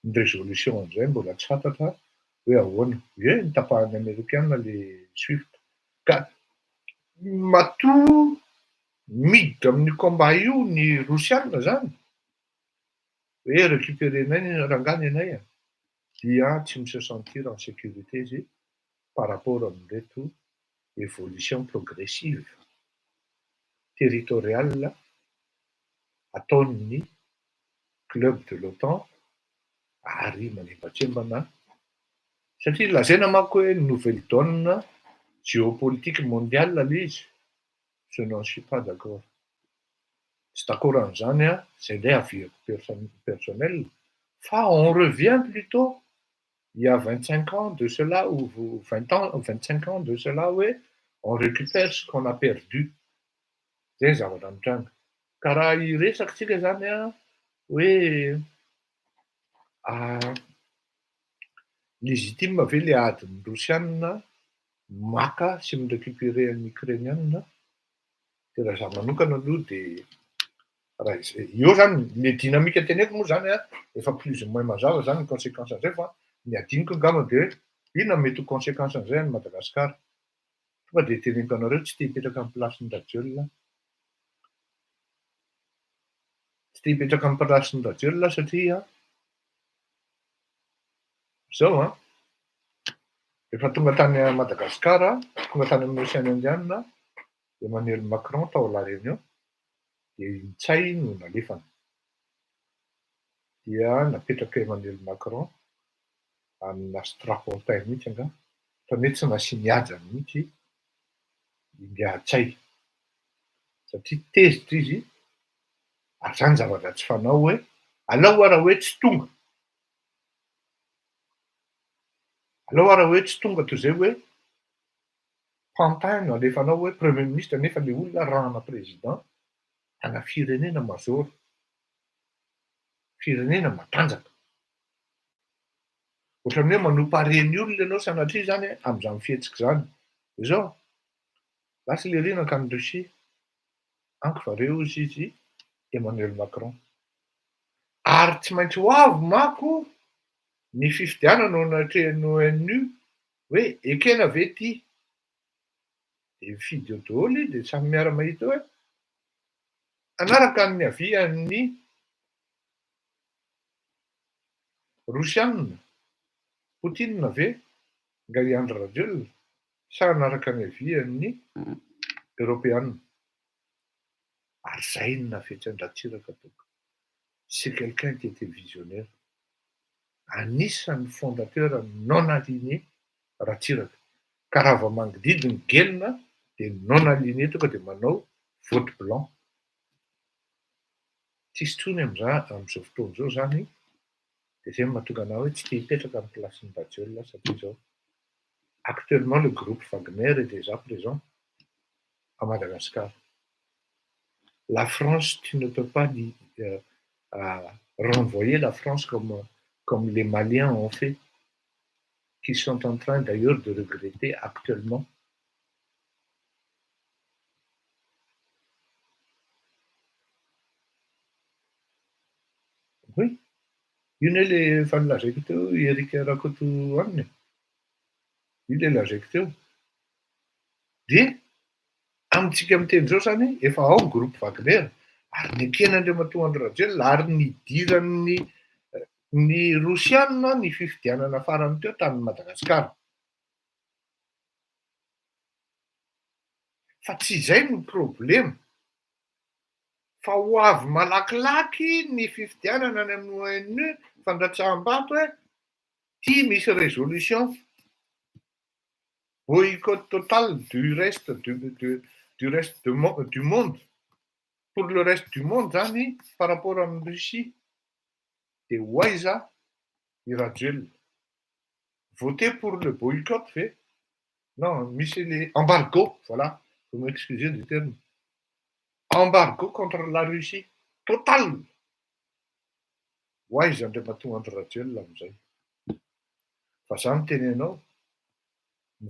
[SPEAKER 1] ny résolution an'izay mbola tsy fantatra hoe ahoana. Ny tapahany américaine le swift. Ka matoa miditra amin'ny combat io ny rosianina zany, hoe récupérenay rangany anay dia tsy se sentir en sécurité izy par rapport amin'ireto évolution progressive territoriale ataon'ny club de l'OTAN ary manimbatsembana satria lazaina manko hoe nouvelle donne géopolitique mondiale le izy. Je n'en suis pas d'accord. Tsy d'accord amin'izany c'est indray avis personnel, fa on revient plutôt il y a 25 ans de cela ou 25 ans de cela, ouais, on récupère ce qu'on a perdu. Zay zavatra mitranga. Ka raha iresakitsika zany hoe légitime ve le adiny rosianina maka sy mirécupérer ny ukrainianina, de raha zaho manokana aloha de raha izay io zany le dynamique teneko moa zany efa plus ou moins mazava zany ny conséquence an'izay, fa ny adiniko angamba de inona mety ho conséquence an'izay any Madagasikara. Tonga de teneniko anareo tsy te hipetraka amin'ny plasin'ny Rajiola. Tsy te hipetraka amin'ny plasin'ny Rajiola satria zao efa tonga tany Madagasikara, tonga tany amin'ny Océan Indiana, Emmanuel Macron tao La Réunion, de Ntsay no nalefana. Dia napetraka Emmanuel Macron amina strapontin mihitsy angamba, fa mety tsy nasy mihaja mihitsy India Ntsay. Satria tezitra izy, ary zany zavatra tsy fanao hoe alao raha hoe tsy tonga. Alao raha hoe tsy tonga toy izay hoe Pantin no alefanao hoe premier ministre nefa le olona rana président ana firenena mazoro, firenena matanjaka. Ohatran'ny hoe manompareny olona ianao sanatria zany amin'izany fihetsika zany. Zao lasa le renaka ny Russie, anko vareo ozy izy Emmanuel Macron. Ary tsy maintsy ho avy manko ny fifidianana ao anatrehan'ny ONU hoe ekena ve ty? De mifidy eo daholo de samy miara-mahita hoe anaraka ny avian'ny rosianina, Poutine ve nga iandry Rajiola, sa anaraka ny avian'ny européanina. Ary zay no nafetsan'ny Ratsiraka toka. C'est quelqu'un qui était visionnaire. Anisan'ny fondateur non aligné Ratsiraka. Ka raha vao manodidina gelina de non aligné tonga de manao vote blanc. Tsisy intsony amin'izao fotoana izao zany, de zay mahatonga anao hoe tsy te hipetraka amin'ny plasin'ny Rajiola satria zao actuellement le groupe Wagner est déjà présent à Madagascar. La France, tu ne peux pas renvoyer la France comme les Maliens ont fait, qui sont en train d'ailleurs de regretter actuellement. Oui, io ne le efa nilazaiko teo Eric Rakoto aminy. Io le lazaiko teo. De amintsika miteny zao zany efa ao ny groupe Wagner, ary ny eken'Andriamatoa Andry Rajoelina ary nidiran'ny ny rosianina ny fifidianana farany teo tamin'ny Madagasikara. Fa tsy izay no problema. Fa ho avy malakilaky ny fifidianana any amin'ny ONU fandratsaham-bato hoe tia misy résolution boycott total du reste du monde. Pour le reste du monde zany par rapport amin'ny Russie. De hoaiza i Rajoelina. Voter pour le boycott fait. Non, misy le embargo, voilà, vous m'excusez du terme. embargo contre la Russie total. Ho aiza andriamatoa Andry Rajoelina amin'izay. Fa za no tenenao,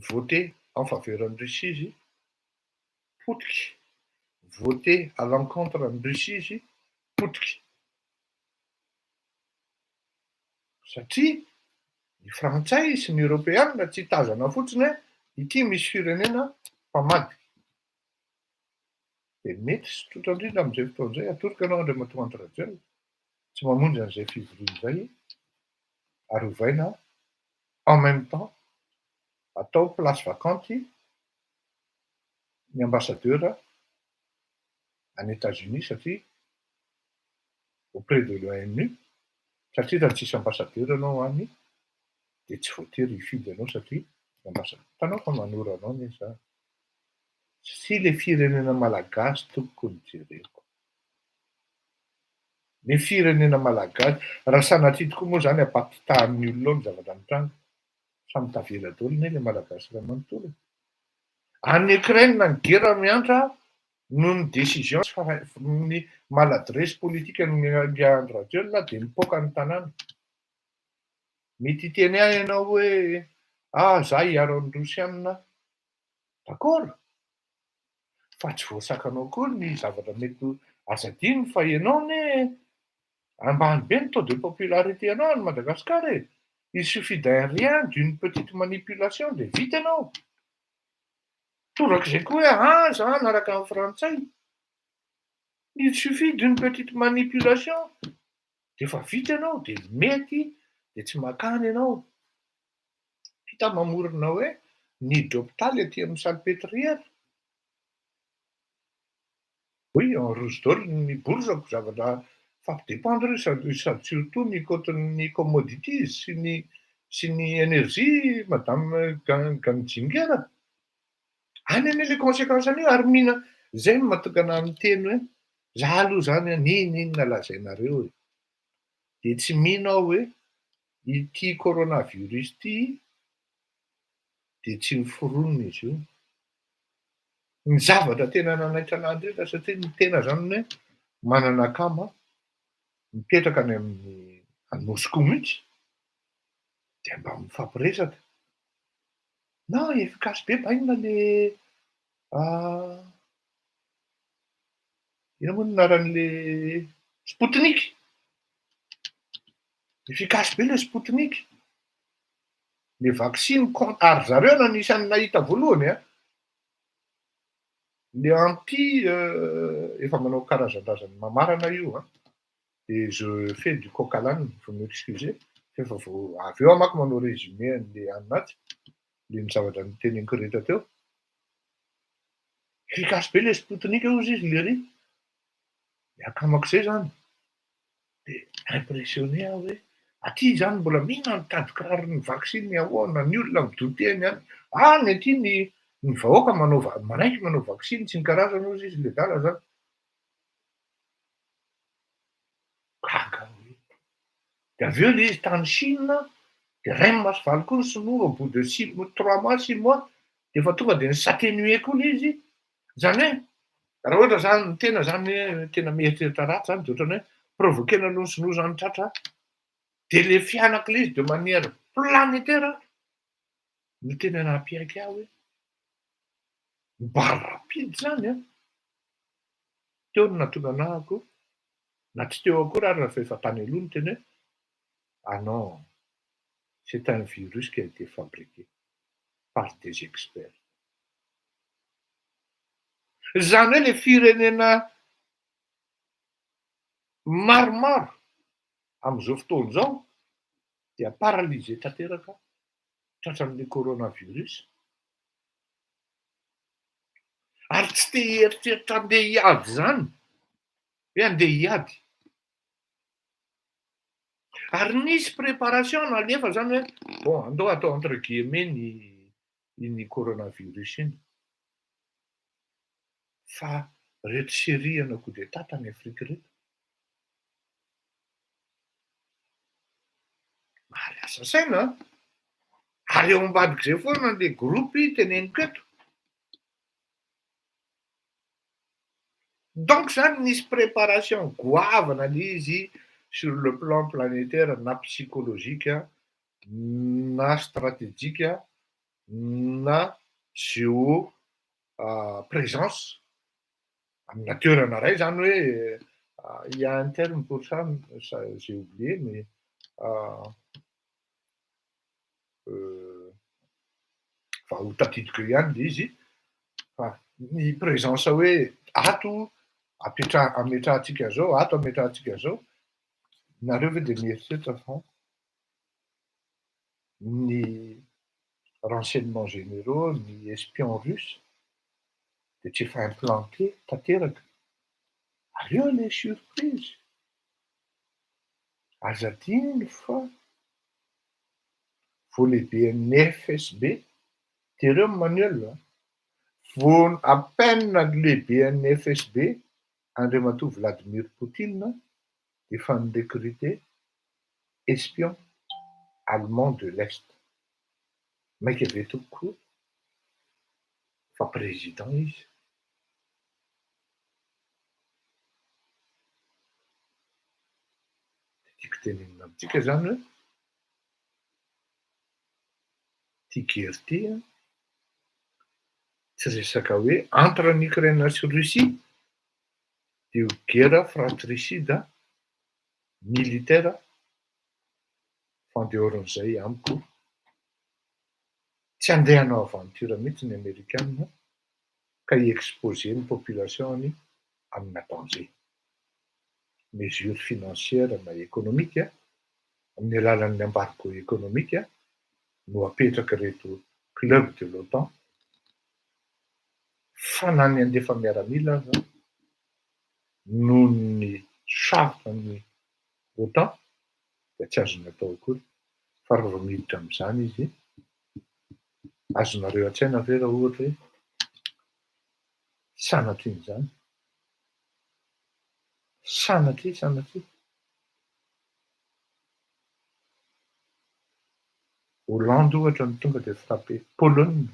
[SPEAKER 1] voter en faveur de Russie izy, potika. Voter à l'encontre de Russie izy, potika. Satria ny frantsay sy ny européanina tsy tazana fotsiny hoe ity misy firenena mpamady. Dia mety sy tsotra indrindra amin'izay fotoana izay atorika ianao Andriamatoa Andry Rajoelina tsy mamonjy an'izay fivoriana izay ary ovaina en même temps atao place vacante ny ambassadeur any États-Unis satria auprès de l'ONU satria raha tsisy ambassadeur ianao any dia tsy voatery hifidy ianao satria hitanao fa manora anao anie za. Sy ilay firenena malagasy tokony jereko. Ny firenena malagasy, raha sanatria tokoa moa izany ampatitahan'ny olona ao ny zavatra mitranga, samy tavela daholo anie ilay malagasy iray manontolo. Any Ukraine ny gera miantra noho ny décision ny maladresse politika ny Andry Rajoelina dia nipoaka ny tanàna. Mety hiteny ahy ianao hoe za hiaro an'ny Rosianina. D'accord. Fa tsy voasakanao koa ny zavatra mety azo adino fa ianao anie ambany be ny taux de popularité anao any Madagascar e. Il suffit d'un rien, d'une petite manipulation dia vita ianao. Torak'izay koa hoe za naraka amin'ny frantsay. Il suffit d'une petite manipulation dia efa vita ianao dia mety dia tsy makany ianao. Hita mamorona hoe niditra hôpitaly aty amin'ny Salpêtrière. Oui, en rouge d'or ny bourse-ko zavatra fampidépendre sady surtout ny coton'ny commodities sy ny énergie madame Gangingera. Any anie le conséquence an'io ary mihina zay no mahatonga anahy miteny hoe za aloha zany n'inona lazainareo e. Dia tsy mihina aho hoe ity coronavirus ity dia tsy miforonina izy io. Ny zavatra tena nanaitra anahy indrindra satria ny tena zany hoe manana kama mipetraka any amin'ny Moscou mihitsy dia mba mifampiresaka. Non, efficace be bainina le ina moa ny anaran'le Sputnik. Efficace be le Sputnik. Le vaccine ary zareo no anisan'ny nahita voalohany le anti efa manao karazan-drazany mamarana io et je fais du coq à l'âne, vous m'excusez. Efa avy eo manko manao résumé an'le anaty le ny zavatra niteneniko rehetra teo. Efficace be le Sputnik ozy izy le ry. Akamako izay zany dia impressionné aho hoe aty zany mbola mihinana mitady kirarony vaccine ahoana ny olona midoteny any. Any aty ny vahoaka manaiky manao vaccine tsy ny karazana ozy izy le dala zany. Gaga hoe. Dia avy eo le izy tany Chine dia ray Masivalo koa ny sinoa au bout de 3 mois 6 mois dia efa tonga dia s'atténuer koa le izy. Zany hoe raha ohatra zany ny tena zany hoe tena mieritreritra ratsy zany dia ohatrany hoe provoquena noho ny sinoa zany tratra dia le fianako le izy de manière planétaire no tena nampiaiky ahy hoe mba rapide zany teo no nahatonga anahako na tsy teo akory ary raha efa tany aloha no teny hoe ah non, c'est un virus qui a été fabriqué par des experts. Zany hoe le firenena maromaro amin'izao fotoana izao dia paralysé tanteraka tratran'le coronavirus. Ary tsy te hieritreritra andeha hiady zany hoe andeha hiady. Ary nisy préparation nalefa zany hoe bon andao atao entre guillemets ny coronavirus iny. Fa reto sériana coup d'état tany Afrika reto. Mary asa saina ary eo ambadika izay foana le groupy teneniko eto. Donc zany nisy préparation goavana izy sur le plan planétaire na psychologique na stratégique na géo présence amina toerana ray zany hoe il y a un terme pour ça, j'ai oublié, mais fa ho tadidiko ihany le izy fa ny présence hoe ato ametrahantsika zao, ato ametrahantsika zao, nareo ve de mieritreritra fa ny renseignements généraux, ny espions russes de tsy efa implanté tanteraka. Ary eo le surprise. Aza adino fa vao lehibe ny FSB, tereo manuel, vao à peine lehibe ny FSB, Andriamatoa Vladimir Poutine, efa nirecruté espion allemand de l'Est. Maika be tokoa fa président izy. Tiako tenenina amintsika zany hoe ty guerre ty tsy resaka hoe entre ny Ukraine sy Russie, de io guerre fratricide militaire fandehoran'izay amiko. Tsy andeha hanao aventure mihitsy ny Amerikanina ka hiexposer ny population-ny amina danger. Mesure financière na économique amin'ny alalan'ny embargo économique no apetraka reto club de l'OTAN fa na ny andefa miaramila aza noho ny chartany OTAN dia tsy azony atao akory fa raha miditra amin'izany izy azonareo an-tsaina ve raha ohatra hoe sanatry iny zany, sanatry. Hollande ohatra ny tonga de frappé Pologne,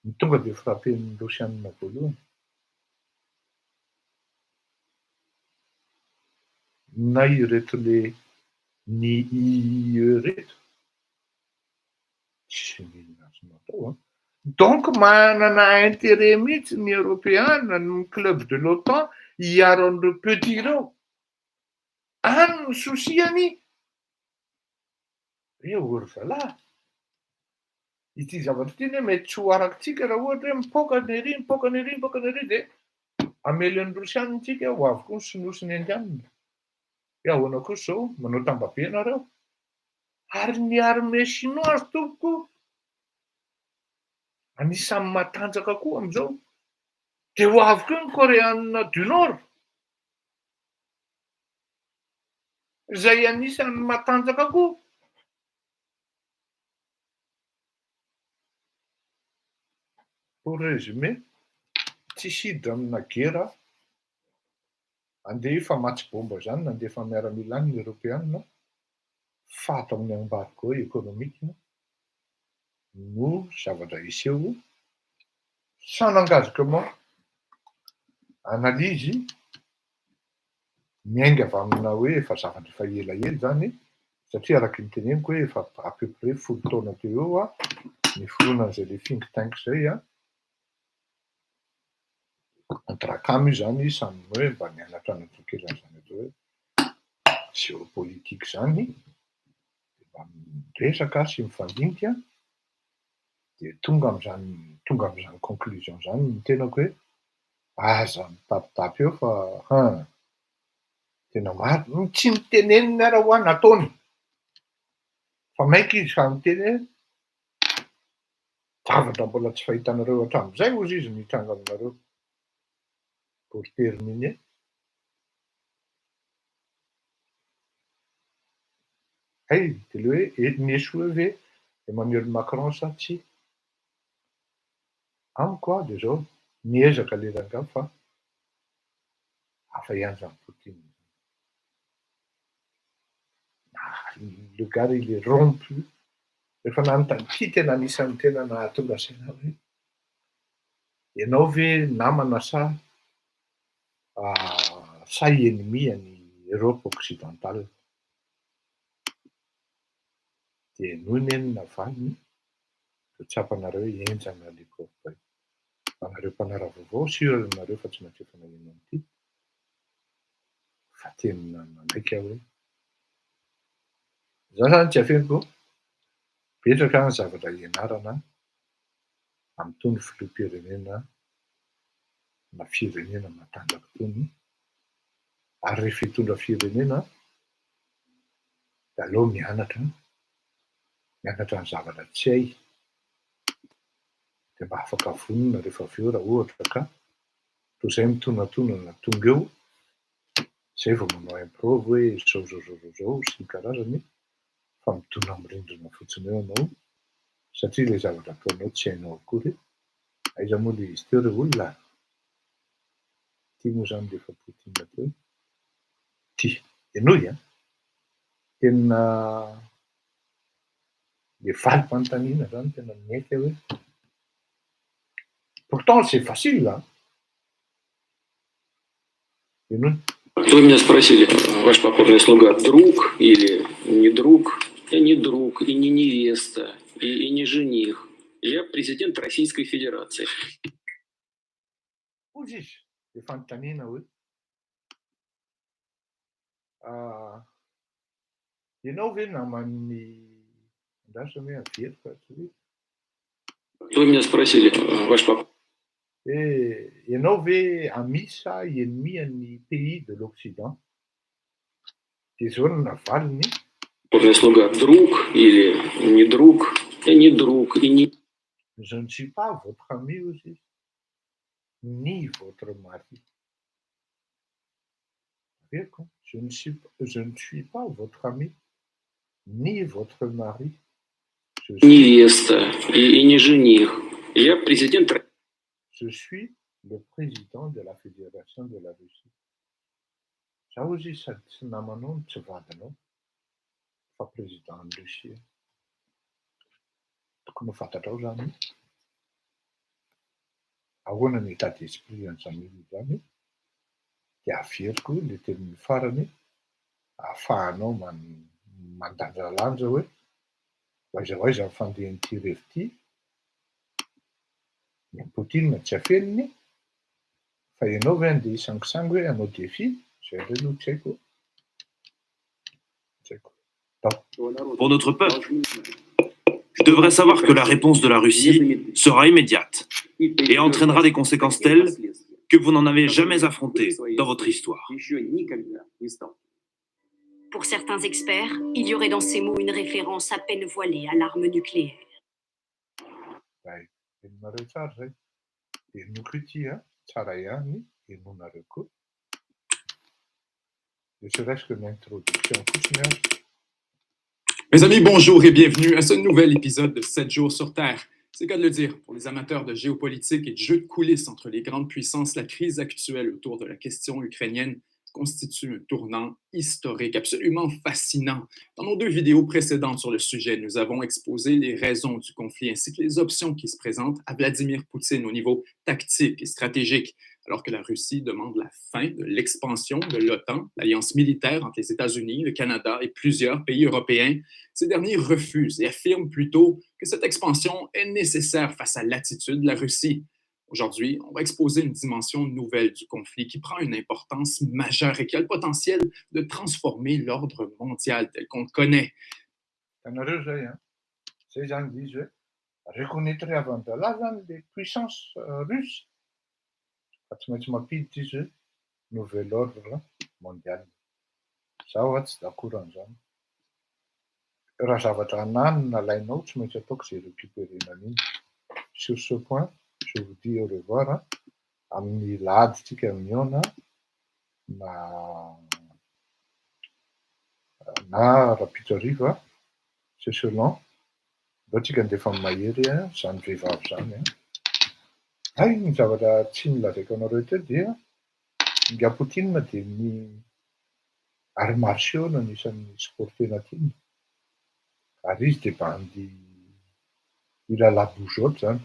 [SPEAKER 1] ny tonga de frappé ny Rosianina voalohany. Na ireto le ny IE reto tsy mihinana azonao atao. Donc manana intérêt mihitsy ny Européana, ny club de l'OTAN hiaro an'ireo petit ireo. Any ny sosiany ory zalahy. Ity zavatra ity ne mety tsy ho arakitsika raha ohatra hoe mipoaka ny ery de amelan'ny Rosianina tsika ho avy koa ny sinosy ny Indianina. Ahoana kosa zao manao tambabe nareo. Ary ny armée chinoise tompoko anisan'ny matanjaka koa am'izao. De ho avy koa ny Coréenne du Nord. Izay anisan'ny matanjaka koa. Pour résumer, tsisy hiditra amina guerre, andeha hifamatsy bomba zany, nandefa miaramila any ny Européanina, fato amin'ny embargo économique no zavatra iseho sans engagement, analyse miainga avy amina hoe efa zavatra efa elaela zany, satria araky ny teneniko hoe efa à peu près 10 taona teo eo niforonan' le think tank zay Drakamy io zany samy hoe mba nianatra anatrokelany zany atao hoe géopolitique zany, mba miresaka sy mifandinika de tonga am'izany conclusion zany ny tenako hoe aza mitapitapy eo fa tena marina tsy miteneniny ara ho any ataony. Fa maika izy fa miteny hoe zavatra mbola tsy fahitanareo hatramin'izay ozy izy mitranga aminareo. Pour terminer, de le hoe niesoa ve Emmanuel Macron sa tsy? Amiko de zao niezaka leranga fa hafa ihany zany Poutine. Le gars il est rompu. Rehefa nanontany ty tena anisan'ny tena nahatonga saina hoe ianao ve namana sa? Fa maika izy fa miteny hoe zavatra mbola tsy fahitanareo hatramin'izay ozy izy mitranga aminareo. Pour terminer, de le hoe niesoa ve Emmanuel Macron sa tsy? Amiko de zao niezaka leranga fa hafa ihany zany Poutine. Le gars il est rompu. Rehefa nanontany ty tena anisan'ny tena nahatonga saina hoe say ennemi an'ny Europe occidentale. Dia noho ny enina valiny dia tsapanareo enjana le corbeille. Anareo mpanara vaovao, sura nareo fa tsy maintsy efa naheno an'ity. Fa tena manaika hoe za zany tsy afeniko betraka ny zavatra ianarana amin'itony filoham-pirenena na firenena matanjaka itony. Ary rehefa hitondra firenena dia aleo mianatra ny zavatra tsy hay dia mba afaka vonona rehefa avy eo raha ohatra ka toy izay mitonatona tonga eo izay vao manao improve hoe zao sy ny karazany fa mitona mirindrina fotsiny eo ianao satria ilay zavatra ataonao tsy hainao akory. Aiza moa ilay izy teo ry olona? Tia moa izany ilay fampianarana teo? Tia ianoy a? Tena ilay valim-panontaniana zany tena miaika hoe pourtant c'est facile là. Ianoy.
[SPEAKER 6] Вы меня спросили, ваш покорный слуга, друг или не друг? Я не друг, и не невеста, и не жених. Я президент Российской Федерации.
[SPEAKER 1] Ozish, ilay fanontaniana hoe ianao ve naman'ny andrasa hoe avery fa
[SPEAKER 6] Вы меня спросили, ваш покорный
[SPEAKER 1] ianao ve ami sa ennemi an'ny pays de l'Occident? Dia zao no navaliny.
[SPEAKER 6] слуга, друг или не друг? Я не друг, и не...
[SPEAKER 1] Je ne suis pas votre ami aussi, ni votre mari. Je ne suis pas votre ami, ni votre mari.
[SPEAKER 6] Невеста, и не жених. Я президент...
[SPEAKER 1] Je suis le président de la Fédération de la Russie. Zaho izy sady tsy namanao tsy vadinao fa président ny Russie. Tokony ho fantatrao zany ahoana ny état d'esprit an'izany olona zany dia averiko ilay teny farany ahafahanao mandanjalanja hoe aiza ny fandehan'ity revy ity. Ny Poutine tsy afeniny fa ianao ve andeha isangisangy hoe hanao défi? Zay indray aloha tsy haiko.
[SPEAKER 5] Pour notre peuple, tu devrais savoir que la réponse de la Russie sera immédiate et entraînera des conséquences telles que vous n'en avez jamais affronté dans votre histoire.
[SPEAKER 3] Pour certains experts, il y aurait dans ces mots une référence à peine voilée à l'arme nucléaire.
[SPEAKER 1] Enonareo tsara zay. Enoko ity a tsara ihany enonareo koa. Ne serait-ce que l'introduction fotsiny a.
[SPEAKER 7] Mes amis, bonjour et bienvenue à ce nouvel épisode de 7 jours sur Terre. C'est le cas de le dire, pour les amateurs de géopolitique et de jeux de coulisses entre les grandes puissances, la crise actuelle autour de la question ukrainienne constitue un tournant historique absolument fascinant. Dans nos 2 vidéos précédentes sur le sujet, nous avons exposé les raisons du conflit ainsi que les options qui se présentent à Vladimir Poutine au niveau tactique et stratégique. Alors que la Russie demande la fin de l'expansion de l'OTAN, l'alliance militaire entre les États-Unis, le Canada et plusieurs pays européens, ces derniers refusent et affirment plutôt que cette expansion est nécessaire face à l'attitude de la Russie. Aujourd'hui, on va exposer une dimension nouvelle du conflit qui prend une importance majeure et qui a le potentiel de transformer l'ordre mondial tel qu'on le connaît.
[SPEAKER 1] Ianareo zay zay zany izy hoe reconnaître avant-là zany les puissances russes. Fa tsy maintsy mampiditra izy hoe nouvel ordre mondial. Zaho tsy d'accord an'izany. Raha zavatra anany nalainao tsy maintsy ataoko zay récupérena an'iny. Sur ce point, je vous dis au revoir amin'ny lahaditsika miona na rapitso hariva c'est selon mbô tsika andefa mahery zany vehivavy zany Hay ny zavatra tsy nilazaiko anareo teo dia nga Poutine dia ny arts martiaux no anisan'ny sport tena tiany. Ary izy dia bandy il bougeotte zany.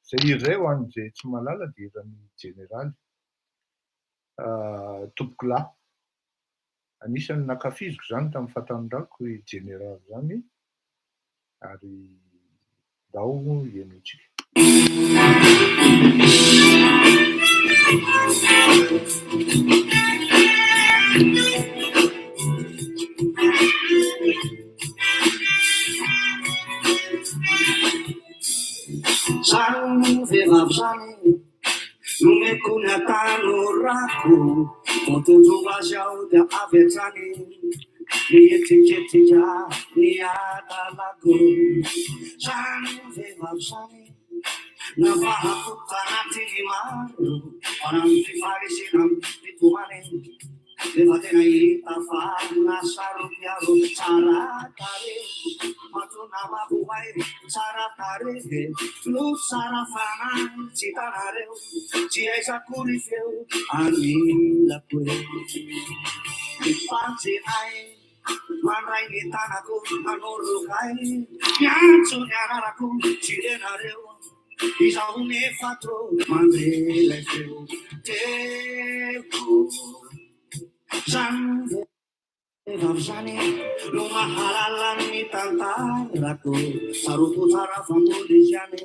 [SPEAKER 1] Zay ireo an'izay tsy malala dia iran'ny jeneraly tompoko lahy. Anisan'ny nakafiziko zany tamin'ny fahatandroko i jeneraly zany ary dao ienotsika.
[SPEAKER 2] Zany vehivavy zany nomeko ny atanorako voatondrova azy aho dia avy hatrany mietriketrika ny alalako. Zany vehivavy zany navahako tanatiny maro manano fifarisena mitomany rehefa tena hita fa nasarom-piaro tsara tare matona mahoay tsara tare no tsara fanahy tsy hitanareo tsy aizakory feo anilako fanjenay mandray ny tanako anorokay miantso ny anarako tsy renareo izaho nefatro mandrelay feo teko zany vehivavy zany no mahalala ny tantarako saroko tsara famboly zany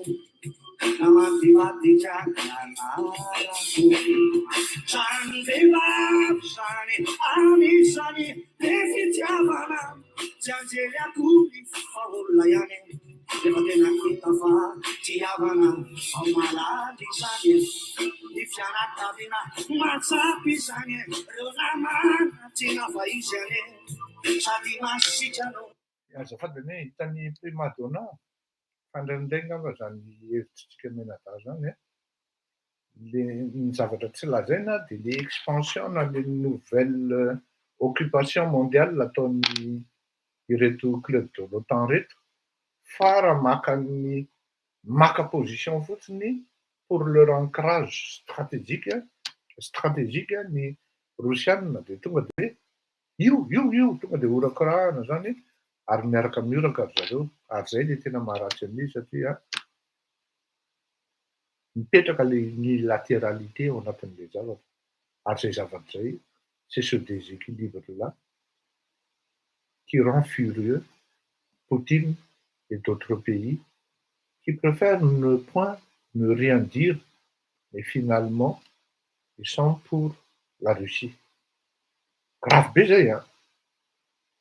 [SPEAKER 2] namadivadika anarako. Zany vehivavy zany anisany be fitiavana tsy anjely akory fa olona ihany rehefa tena hita fa tsy havana ao malaly zany ny fianakaviana matsapy zany reo namana tsy navaizy ane sady masitrano.
[SPEAKER 1] Azafady anie hitany primadonna fandraindray ngamba zany hevitritsika menada zany ny zavatra tsy lazaina dia le expansion na le nouvelle occupation mondiale ataon'ny ireto club de l'OTAN reto fa raha maka position fotsiny pour leur ancrage stratégique ny rosianina dia tonga dia io tonga dia horakorahana zany ary miaraka mioraka ry zareo ary zay le tena maharatsy amin'izy satria mipetraka ny latéralité ao anatin'ilay zavatra ary zay zavatra zay c'est ce déséquilibre là qui rend furieux Poutine et d'autres pays qui préfèrent ne rien dire mais finalement ils sont pour la Russie. Grave be zay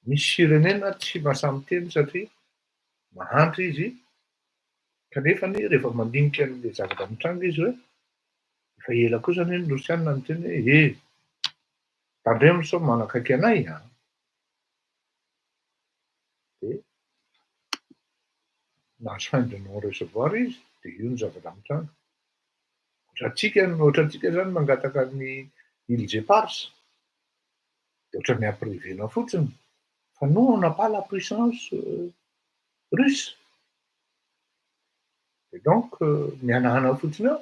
[SPEAKER 1] misy firenena tsy mahasamiteny satria mahantra izy kanefany rehefa mandinika an'ilay zavatra mitranga izy hoe efa ela koa zany ny rosianina miteny hoe tandremo sao manakaiky anay dia nahazo fin de non recevoir izy dia io ny zavatra mitranga. Ohatra antsika zany mangataka ny île Jeparse dia ohatra ny ampirivena fotsiny fa nous on n'a pas la puissance russe. Et donc mianahana fotsiny eo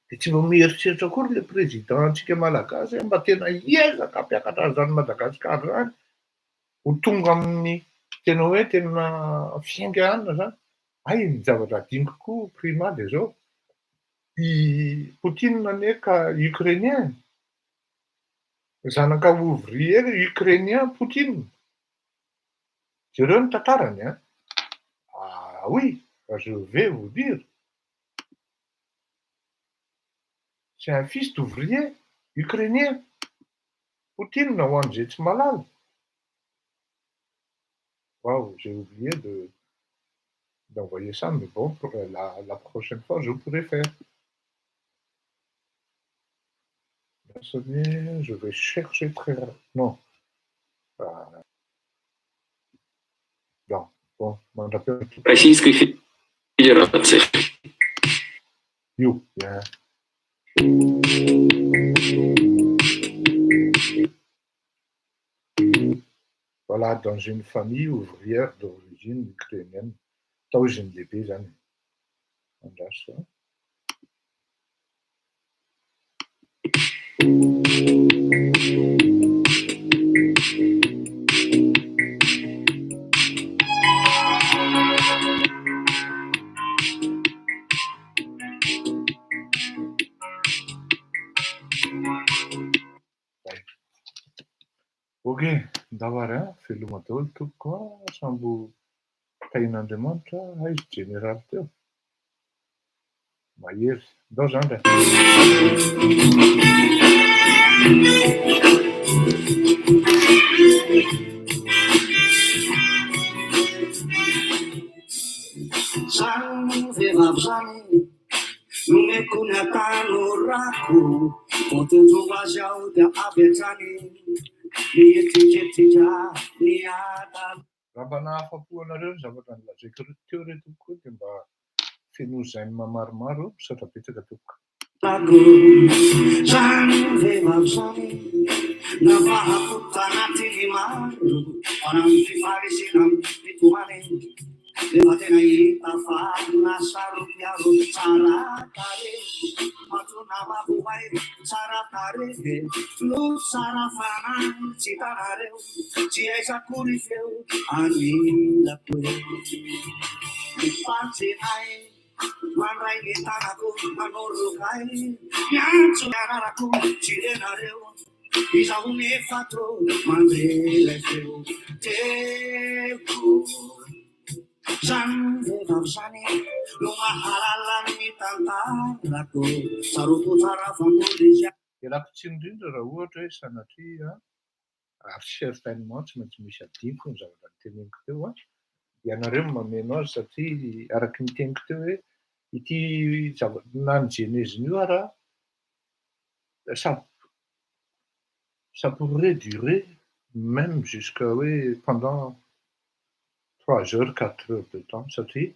[SPEAKER 1] dia tsy mba mieritreritra akory le président antsika malagasy mba tena hiezaka hampiakatra zany Madagasikara zany ho tonga amin'ny tena hoe tena fiainganana zany. Ay ny zavatra adiniko koa prima dia zao i Poutine anie ka ukrainien zanaka ouvrier ukrainien Poutine jereo ny tantarany ah oui je vais vous dire c'est un fils d'ouvrier ukrainien Poutine ho an'izay tsy malala. Waouh, j'ai oublié d'envoyer ça, mais bon, pour la prochaine fois, je pourrais faire. Je vais chercher très rare. Non. Non. Bon, on appelle.
[SPEAKER 6] Российской Федерации.
[SPEAKER 1] You, yeah. Voilà, dans une famille ouvrière d'origine ukrainienne. Tausend lehibe zany. Andraso. Okey, ndavara veloma daholo tompoko sambo tain'Andriamanitra aizy général teo. Mahery, ndao zany ndray.
[SPEAKER 2] Zany vehivavy zany nomeko ny atanorako vao tondrova azy aho dia avy hatrany nietriketrika ny adala.
[SPEAKER 1] Raha mba nahafa-po anareo ny zavatra nolazaiko teo reto koa dia mba fenozainy maromaro misaotra betsaka tompoko.
[SPEAKER 2] Zany vehivavy zany navahako tanatiny maro ana ny fifarisina mitomany rehefa tena hita fa nasarom-piaro tsara tare matona mampovay tsara tare no tsara fanahy tsy tanareo tsy aisakory feo anilako mifatsinay mandray ny tanako manorokay miantso mianarako tsy renareo izaho nefatro mandelay feo teko. Zany vehivavy zany no mahalala ny tantarako saroko tsara famboly izy.
[SPEAKER 1] Ialako tsiny indrindra raha ohatra hoe sanatria ary certainement tsy maintsy misy adiniko ny zavatra niteneniko teo ianareo mameno azy satria araky ny teniko teo hoe ity na ny genèse-ny io raha ça pourrait durer même jusqu'à hoe pendant 3 heures, 4 heures de temps satria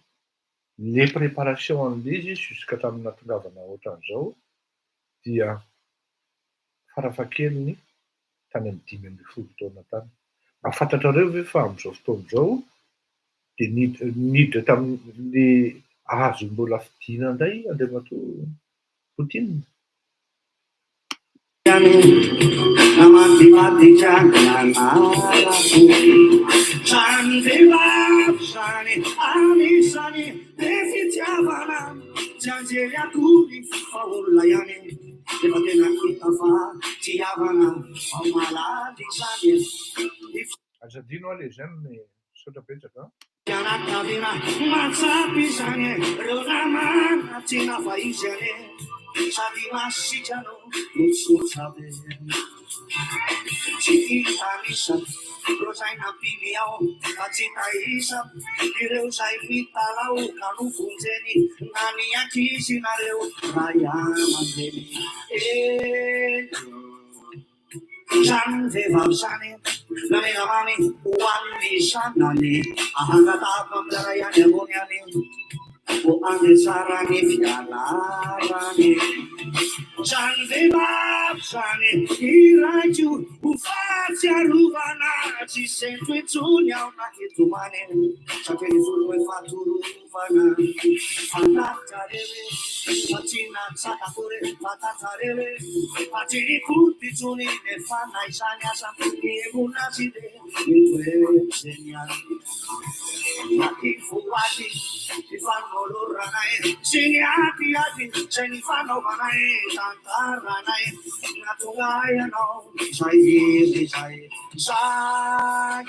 [SPEAKER 1] les préparations an'izy jusqu'à tamina tongavana ohatran'izao dia farafahakeliny tany amin'ny 5 taona tany. Mahafantatrareo ve fa amin'izao fotoan'izao dia niditra tamin'le hazo mbola fidina indray Andriamatoa Poutine.
[SPEAKER 2] Namandimadika nanarako zany vehivavy zany anisany be fitiavana tsy anjery akory fa olona ihany rehefa tena hita fa tiavana ao malaly zany.
[SPEAKER 1] Azadino aho le zany misaotra betsaka.
[SPEAKER 2] Pianakavina matsapy zany reo namana tsy nafahizany sady masitrano mitsotra be tsy hitanisa ro zay nampimy ao fa tsy tahisa ireo zay mitalao ka novonjeny na ny ankizy nareo rayamanjeny zany vehivavy zany namenamamy ho amin'ny sanany ahangatako amin'ny ray any ambony any vo andre tsara ny fianarany. Zany vehivavy zany iraiko ho fatsiarovana tsy sento etsony ao na etomany satria ny volo hoe fatorovana fanatarewe fa tsy natsakakory fatatrarewe fa tsy nikotitrony nefa naizany asa niemona tsy de mitoezeny any nakifoaty ifanoloranay sy ny atiaty zay ny fanaovanay tantaranay natonga ianao zay izy zay zay.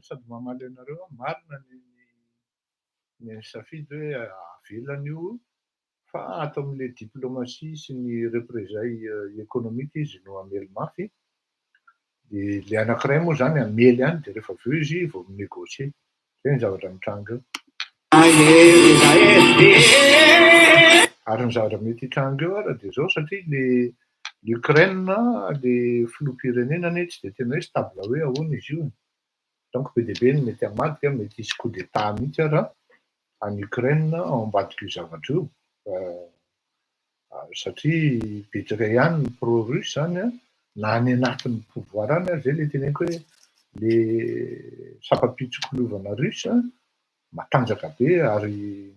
[SPEAKER 1] Sady mamaly anareo marina ny safidy hoe avelany io fa atao amin'le diplomatie sy ny représailles économiques izy no amely mafy dia le anankiray moa zany amely any dia rehefa aveo izy vao minégocier zay ny zavatra mitranga eo. Ary ny zavatra mety hitranga eo ara dia zao satria L'Ukraine, le filoham-pirenenany tsy dia tena hoe stable hoe ahoana izy io. Donc be dia be ny mety hamadika, mety hisy coup d'état mihitsy ara any Ukraine ao ambadika io zavatra io. Satria betsaka ihany ny pro-russe zany a, na any anatin'ny pouvoir any ary zay le teneniko hoe le sapapitsokoliovana russe matanjaka be ary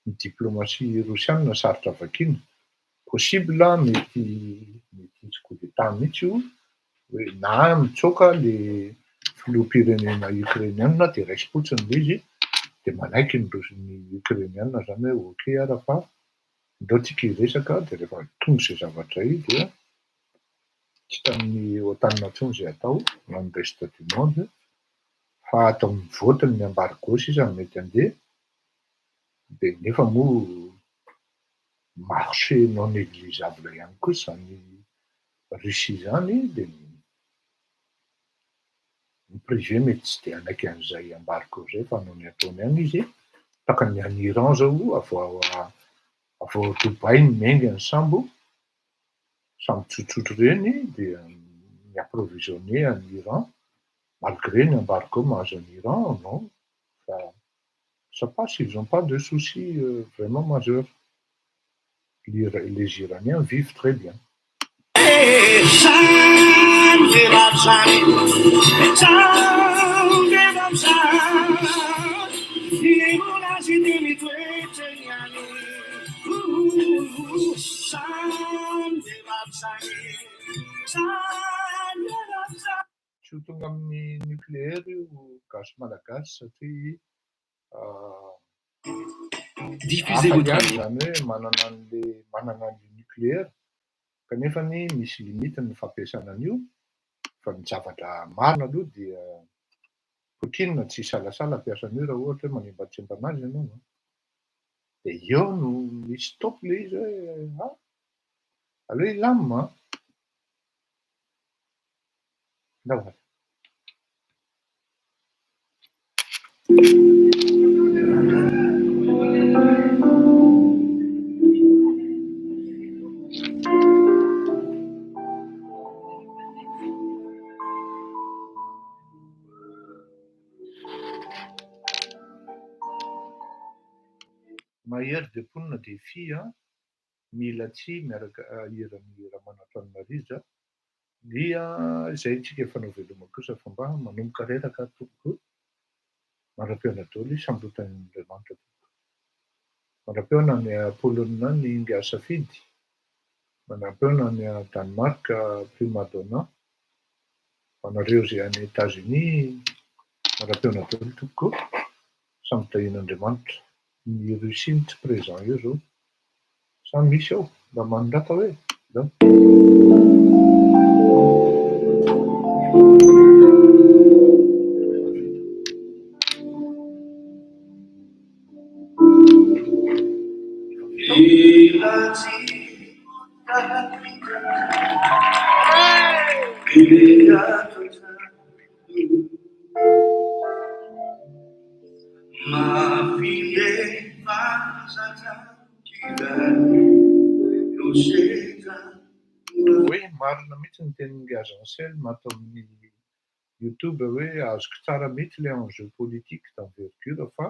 [SPEAKER 1] ny diplomatie rosiana sarotra vakiana. Possible mety hisy coup d'état mihitsy io, hoe na mitsoaka le filoham-pirenena ukrainiana dia raisy fotsiny le izy dia manaiky ny ukrainiana zany hoe ok ara fa ndao tsika hiresaka dia rehefa tonga izay zavatra io dia tsy hitan'ny OTAN intsony izay atao na ny reste du monde fa atao mivoatra ny embargo sisa ny mety handeha dia nefa moa marché non négligeable ihany koa zany Russie zany dia ny privé mety tsy dia anaiky an'izay embargo zay fa noho ny ataony any izy takany any Iran zao avao Dubai ny menga ny sambo tsotsotro reny dia mi-approvisionner any Iran malgré ny embargo mahazo any Iran non fa je sais pas s'ils n'ont pas de soucis vraiment majeurs. Les Iraniens vivent très bien. Tsy ho tonga amin'ny nucléaire io gasy malagasy satria
[SPEAKER 5] Diffusez votre
[SPEAKER 1] ihany
[SPEAKER 5] avis.
[SPEAKER 1] zany hoe manana an'le nucléaire kanefa misy limite ny fampiasana an'io fa ny zavatra marina aloha dia Poutine tsy salasala ampiasa an'io raha ohatra hoe manimbatsemba anazy ianao dia eo no misy stop le izy hoe aleo ilamina ndavara. Mahery dia mponina dia fia mila tsy miaraka hiran'ny Ramanatranoriza dia izay tsika efa noveloma kosa fa mba manomboka reraka tompoko mara-peona daholo sambotan'Andriamanitra tompoko. Mara-peona ny Polonina ny Inga Safidy, mara-peona ny Danemark Prima Donna, anareo izay any États-Unis mara-peona daholo tompoko samy tahian'Andriamanitra. Ny Russie tsy présent eo zao samy misy ao mba manondraka hoe hoe marina mihitsy ny tenin'ny Gaz Anselme atao amin'ny YouTube hoe azoko tsara mihitsy ilay enjeu politique d'envergure fa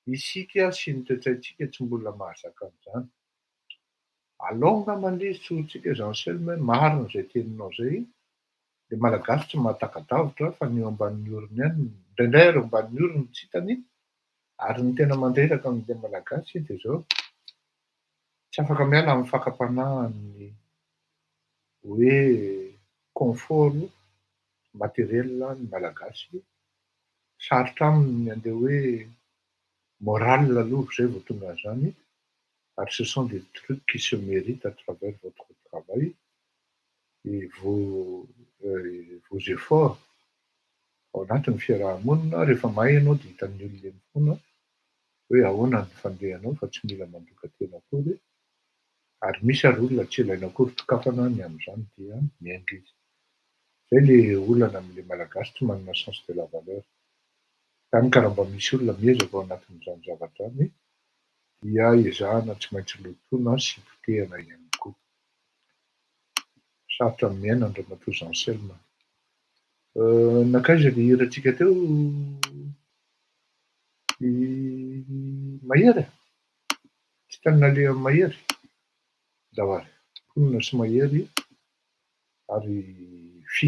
[SPEAKER 1] isika sy ny toetsaintsika tsy mbola mahazaka an'izany. Alao angamba le tsorintsika Anselme hoe marina izay teninao izay dia malagasy tsy mahatakadavitra fa ny eo ambanin'ny orona ihany indraindray eo ambanin'ny orona tsy hitany ary ny tena mandreraka amin'ilay malagasy dia izao tsy afaka miala amin'ny fakapanahan'ny hoe confort matériel ny malagasy sarotra aminy andeha hoe moral aloha zay vao tonga an'izany ary ce sont des trucs qui se méritent à travers votre travail et vos efforts ao anatin'ny fiarahamonina rehefa mahay ianao dia hitan'ny olona eny foana hoe ahoana ny fandehanao fa tsy mila mandoka tena akory ary misy ary olona tsy ilaina akory tokafana ny amin'izany dia miainga izy. Zay le olana amin'ilay malagasy tsy manana sens de la valeur. Izany ka raha mba misy olona miezaka ao anatin'izany zavatra any dia ezahana tsy maintsy lotoina sy potehana ihany koa. sarotra amin'ny miaina andramatoa Jean Selma. Nakaiza ny hiratsika teo mahery? Tsy tany naleha amin'ny mahery? Dahary. Mponina sy mahery ary fi.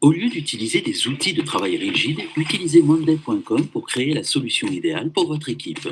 [SPEAKER 8] Au lieu d'utiliser des outils de travail rigides, utilisez Monday.com pour créer la solution idéale pour votre équipe.